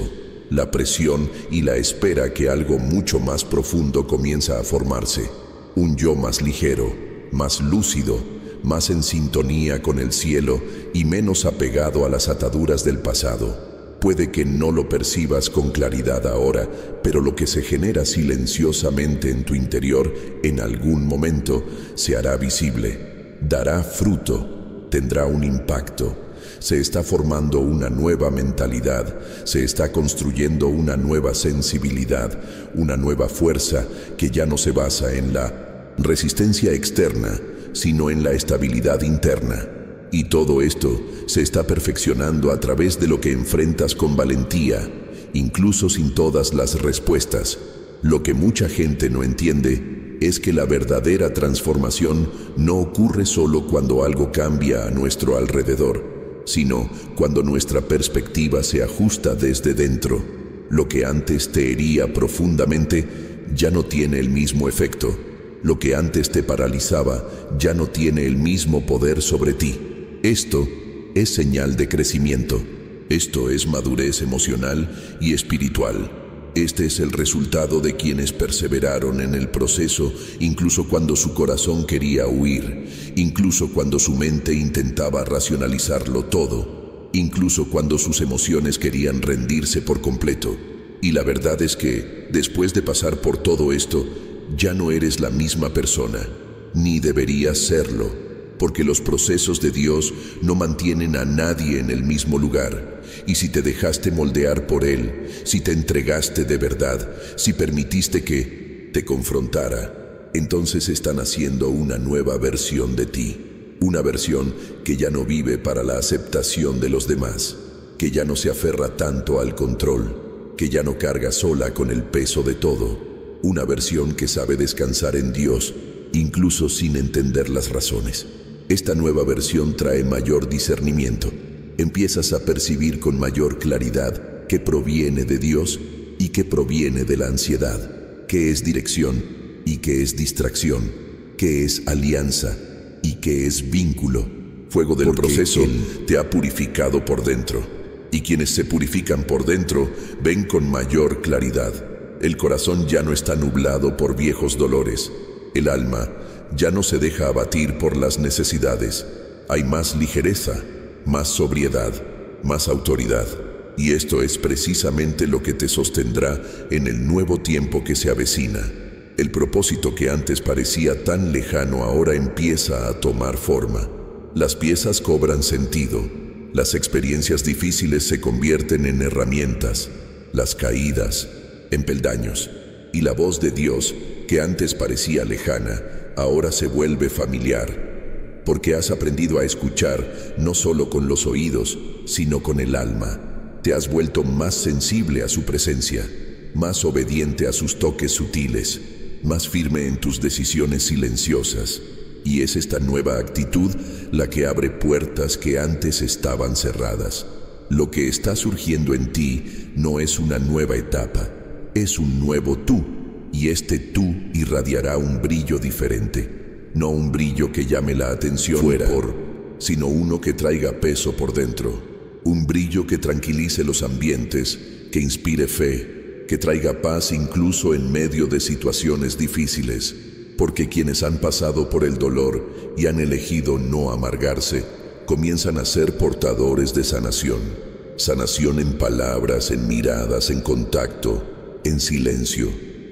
la presión y la espera que algo mucho más profundo comienza a formarse. Un yo más ligero, más lúcido, más en sintonía con el cielo y menos apegado a las ataduras del pasado. Puede que no lo percibas con claridad ahora, pero lo que se genera silenciosamente en tu interior en algún momento se hará visible, dará fruto, tendrá un impacto. Se está formando una nueva mentalidad, se está construyendo una nueva sensibilidad, una nueva fuerza que ya no se basa en la resistencia externa, sino en la estabilidad interna. Y todo esto se está perfeccionando a través de lo que enfrentas con valentía, incluso sin todas las respuestas. Lo que mucha gente no entiende es que la verdadera transformación no ocurre solo cuando algo cambia a nuestro alrededor, sino cuando nuestra perspectiva se ajusta desde dentro. Lo que antes te hería profundamente ya no tiene el mismo efecto. Lo que antes te paralizaba ya no tiene el mismo poder sobre ti. Esto es señal de crecimiento. Esto es madurez emocional y espiritual. Este es el resultado de quienes perseveraron en el proceso, incluso cuando su corazón quería huir, incluso cuando su mente intentaba racionalizarlo todo, incluso cuando sus emociones querían rendirse por completo. Y la verdad es que, después de pasar por todo esto, ya no eres la misma persona, ni deberías serlo. Porque los procesos de Dios no mantienen a nadie en el mismo lugar. Y si te dejaste moldear por Él, si te entregaste de verdad, si permitiste que te confrontara, entonces están haciendo una nueva versión de ti. Una versión que ya no vive para la aceptación de los demás, que ya no se aferra tanto al control, que ya no carga sola con el peso de todo. Una versión que sabe descansar en Dios, incluso sin entender las razones. Esta nueva versión trae mayor discernimiento. Empiezas a percibir con mayor claridad qué proviene de Dios y qué proviene de la ansiedad, qué es dirección y qué es distracción, qué es alianza y qué es vínculo. Fuego del proceso te ha purificado por dentro, y quienes se purifican por dentro ven con mayor claridad. El corazón ya no está nublado por viejos dolores. El alma ya no se deja abatir por las necesidades. Hay más ligereza, más sobriedad, más autoridad. Y esto es precisamente lo que te sostendrá en el nuevo tiempo que se avecina. El propósito que antes parecía tan lejano ahora empieza a tomar forma. Las piezas cobran sentido. Las experiencias difíciles se convierten en herramientas, las caídas en peldaños, y la voz de Dios, que antes parecía lejana, ahora se vuelve familiar, porque has aprendido a escuchar no solo con los oídos, sino con el alma. Te has vuelto más sensible a su presencia, más obediente a sus toques sutiles, más firme en tus decisiones silenciosas. Y es esta nueva actitud la que abre puertas que antes estaban cerradas. Lo que está surgiendo en ti no es una nueva etapa, es un nuevo tú, y este tú irradiará un brillo diferente. No un brillo que llame la atención fuera, sino uno que traiga peso por dentro. Un brillo que tranquilice los ambientes, que inspire fe, que traiga paz incluso en medio de situaciones difíciles. Porque quienes han pasado por el dolor y han elegido no amargarse, comienzan a ser portadores de sanación. Sanación en palabras, en miradas, en contacto, en silencio.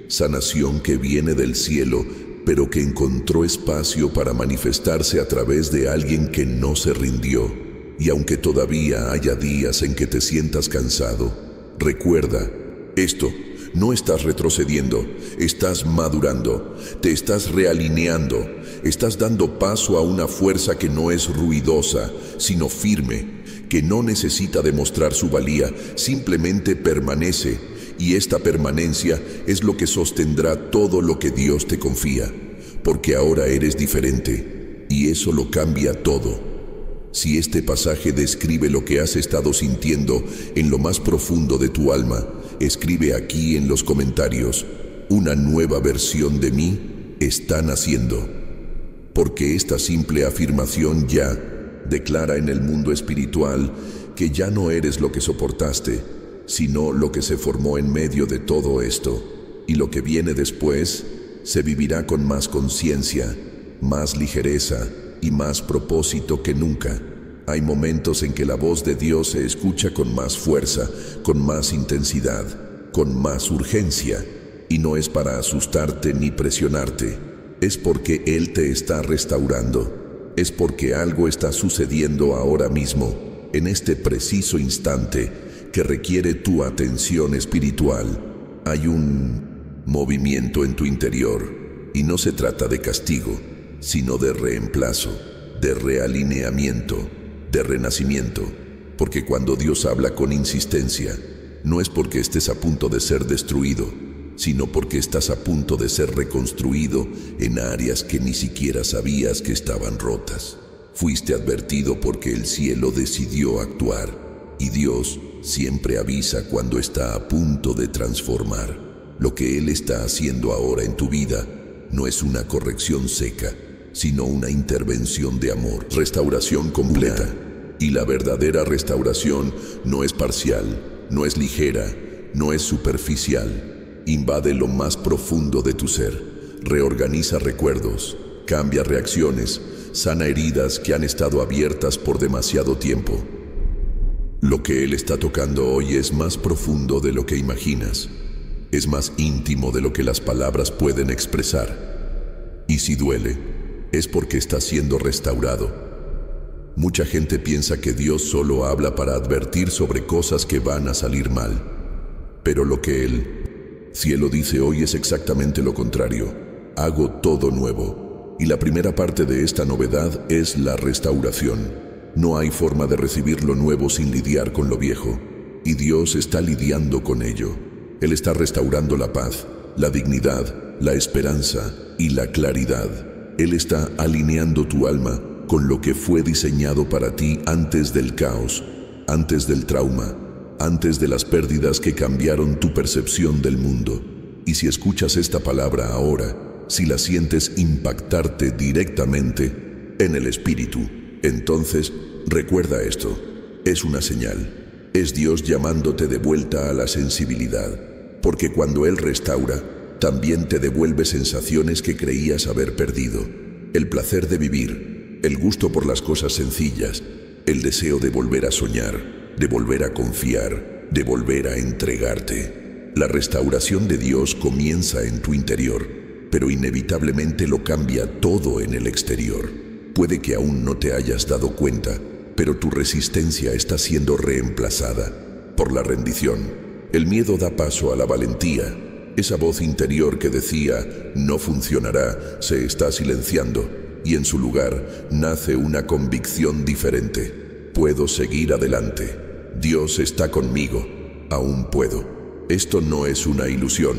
Sanación que viene del cielo, pero que encontró espacio para manifestarse a través de alguien que no se rindió. Y aunque todavía haya días en que te sientas cansado, recuerda esto. No estás retrocediendo, estás madurando, te estás realineando, estás dando paso a una fuerza que no es ruidosa, sino firme, que no necesita demostrar su valía, simplemente permanece, y esta permanencia es lo que sostendrá todo lo que Dios te confía, porque ahora eres diferente, y eso lo cambia todo. Si este pasaje describe lo que has estado sintiendo en lo más profundo de tu alma, escribe aquí en los comentarios: una nueva versión de mí está naciendo. Porque esta simple afirmación ya declara en el mundo espiritual que ya no eres lo que soportaste, sino lo que se formó en medio de todo esto. Y lo que viene después se vivirá con más conciencia, más ligereza y más propósito que nunca. Hay momentos en que la voz de Dios se escucha con más fuerza, con más intensidad, con más urgencia, y no es para asustarte ni presionarte, es porque Él te está restaurando, es porque algo está sucediendo ahora mismo, en este preciso instante, que requiere tu atención espiritual. Hay un movimiento en tu interior, y no se trata de castigo, sino de reemplazo, de realineamiento, de renacimiento, porque cuando Dios habla con insistencia, no es porque estés a punto de ser destruido, sino porque estás a punto de ser reconstruido en áreas que ni siquiera sabías que estaban rotas. Fuiste advertido porque el cielo decidió actuar, y Dios siempre avisa cuando está a punto de transformar. Lo que Él está haciendo ahora en tu vida no es una corrección seca, sino una intervención de amor, restauración completa. Y la verdadera restauración no es parcial, no es ligera, no es superficial. Invade lo más profundo de tu ser, reorganiza recuerdos, cambia reacciones, sana heridas que han estado abiertas por demasiado tiempo. Lo que Él está tocando hoy es más profundo de lo que imaginas, es más íntimo de lo que las palabras pueden expresar. Y si duele, es porque está siendo restaurado. Mucha gente piensa que Dios solo habla para advertir sobre cosas que van a salir mal. Pero lo que el cielo dice hoy es exactamente lo contrario. Hago todo nuevo. Y la primera parte de esta novedad es la restauración. No hay forma de recibir lo nuevo sin lidiar con lo viejo. Y Dios está lidiando con ello. Él está restaurando la paz, la dignidad, la esperanza y la claridad. Él está alineando tu alma con lo que fue diseñado para ti antes del caos, antes del trauma, antes de las pérdidas que cambiaron tu percepción del mundo. Y si escuchas esta palabra ahora, si la sientes impactarte directamente en el espíritu, entonces recuerda esto, es una señal, es Dios llamándote de vuelta a la sensibilidad, porque cuando Él restaura, también te devuelve sensaciones que creías haber perdido, el placer de vivir, el gusto por las cosas sencillas, el deseo de volver a soñar, de volver a confiar, de volver a entregarte. La restauración de Dios comienza en tu interior, pero inevitablemente lo cambia todo en el exterior. Puede que aún no te hayas dado cuenta, pero tu resistencia está siendo reemplazada por la rendición. El miedo da paso a la valentía. Esa voz interior que decía, no funcionará, se está silenciando, y en su lugar nace una convicción diferente. Puedo seguir adelante. Dios está conmigo. Aún puedo. Esto no es una ilusión,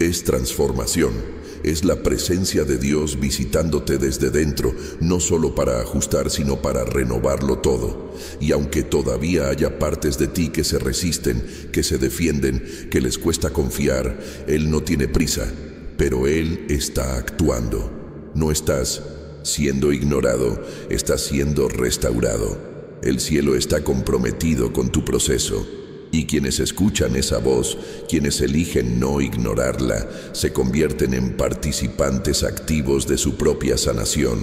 es transformación. Es la presencia de Dios visitándote desde dentro, no solo para ajustar, sino para renovarlo todo. Y aunque todavía haya partes de ti que se resisten, que se defienden, que les cuesta confiar, Él no tiene prisa, pero Él está actuando. No estás siendo ignorado, estás siendo restaurado. El cielo está comprometido con tu proceso. Y quienes escuchan esa voz, quienes eligen no ignorarla, se convierten en participantes activos de su propia sanación,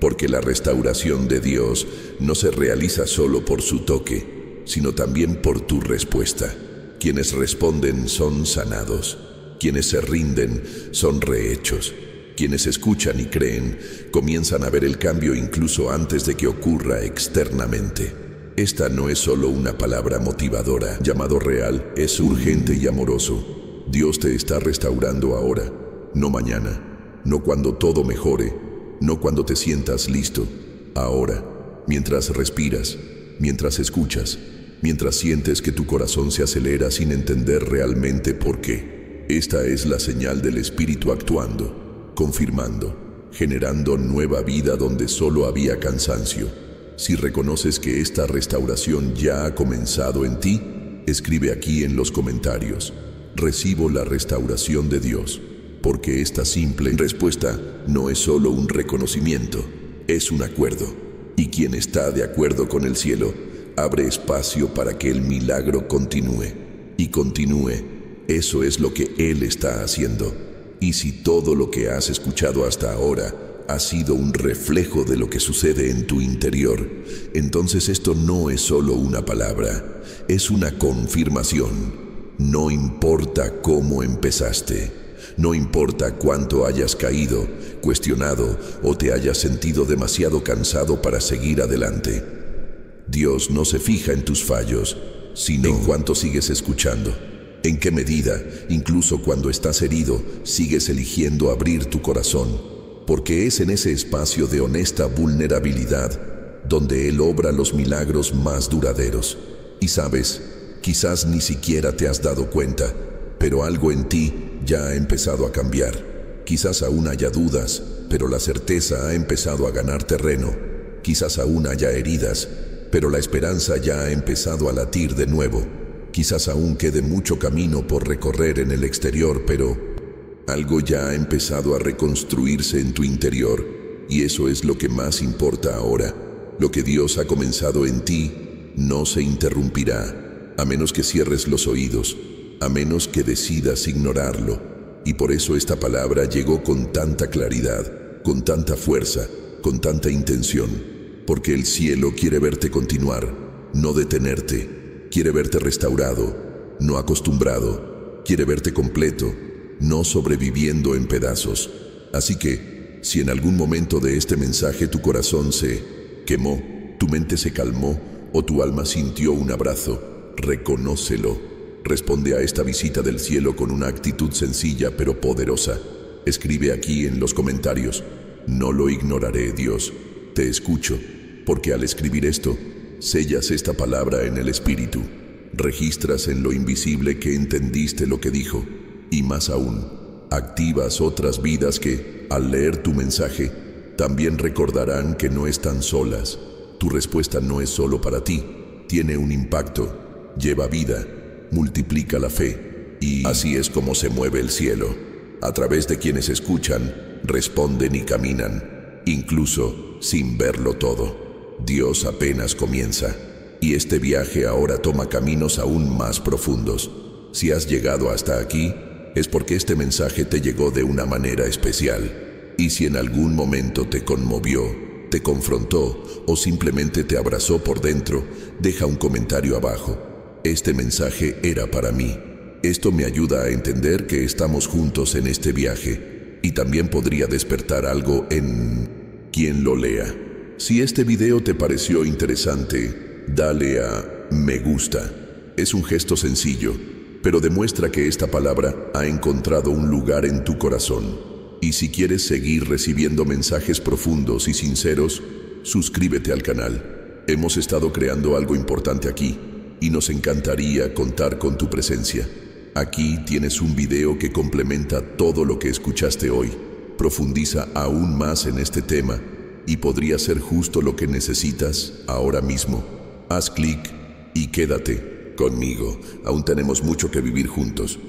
porque la restauración de Dios no se realiza solo por su toque, sino también por tu respuesta. Quienes responden son sanados, quienes se rinden son rehechos, quienes escuchan y creen comienzan a ver el cambio incluso antes de que ocurra externamente. Esta no es solo una palabra motivadora. Llamado real, es urgente y amoroso. Dios te está restaurando ahora, no mañana, no cuando todo mejore, no cuando te sientas listo. Ahora, mientras respiras, mientras escuchas, mientras sientes que tu corazón se acelera sin entender realmente por qué. Esta es la señal del Espíritu actuando, confirmando, generando nueva vida donde solo había cansancio. Si reconoces que esta restauración ya ha comenzado en ti, escribe aquí en los comentarios: recibo la restauración de Dios, porque esta simple respuesta no es solo un reconocimiento, es un acuerdo. Y quien está de acuerdo con el cielo, abre espacio para que el milagro continúe. Y continúe, eso es lo que Él está haciendo. Y si todo lo que has escuchado hasta ahora ha sido un reflejo de lo que sucede en tu interior, entonces esto no es solo una palabra, es una confirmación. No importa cómo empezaste, no importa cuánto hayas caído, cuestionado o te hayas sentido demasiado cansado para seguir adelante. Dios no se fija en tus fallos, sino en cuánto sigues escuchando. En qué medida, incluso cuando estás herido, sigues eligiendo abrir tu corazón. Porque es en ese espacio de honesta vulnerabilidad donde Él obra los milagros más duraderos. Y sabes, quizás ni siquiera te has dado cuenta, pero algo en ti ya ha empezado a cambiar. Quizás aún haya dudas, pero la certeza ha empezado a ganar terreno. Quizás aún haya heridas, pero la esperanza ya ha empezado a latir de nuevo. Quizás aún quede mucho camino por recorrer en el exterior, pero algo ya ha empezado a reconstruirse en tu interior, y eso es lo que más importa ahora. Lo que Dios ha comenzado en ti no se interrumpirá, a menos que cierres los oídos, a menos que decidas ignorarlo. Y por eso esta palabra llegó con tanta claridad, con tanta fuerza, con tanta intención, porque el cielo quiere verte continuar, no detenerte. Quiere verte restaurado, no acostumbrado. Quiere verte completo, no sobreviviendo en pedazos. Así que, si en algún momento de este mensaje tu corazón se quemó, tu mente se calmó o tu alma sintió un abrazo, reconócelo. Responde a esta visita del cielo con una actitud sencilla pero poderosa. Escribe aquí en los comentarios: no lo ignoraré, Dios. Te escucho, porque al escribir esto, sellas esta palabra en el Espíritu. Registras en lo invisible que entendiste lo que dijo. Y más aún, activas otras vidas que, al leer tu mensaje, también recordarán que no están solas. Tu respuesta no es solo para ti, tiene un impacto, lleva vida, multiplica la fe. Y así es como se mueve el cielo, a través de quienes escuchan, responden y caminan, incluso sin verlo todo. Dios apenas comienza, y este viaje ahora toma caminos aún más profundos. Si has llegado hasta aquí, es porque este mensaje te llegó de una manera especial. Y si en algún momento te conmovió, te confrontó o simplemente te abrazó por dentro, deja un comentario abajo. Este mensaje era para mí. Esto me ayuda a entender que estamos juntos en este viaje y también podría despertar algo en quien lo lea. Si este video te pareció interesante, dale a me gusta. Es un gesto sencillo, pero demuestra que esta palabra ha encontrado un lugar en tu corazón. Y si quieres seguir recibiendo mensajes profundos y sinceros, suscríbete al canal. Hemos estado creando algo importante aquí y nos encantaría contar con tu presencia. Aquí tienes un video que complementa todo lo que escuchaste hoy. Profundiza aún más en este tema y podría ser justo lo que necesitas ahora mismo. Haz clic y quédate conmigo. Aún tenemos mucho que vivir juntos.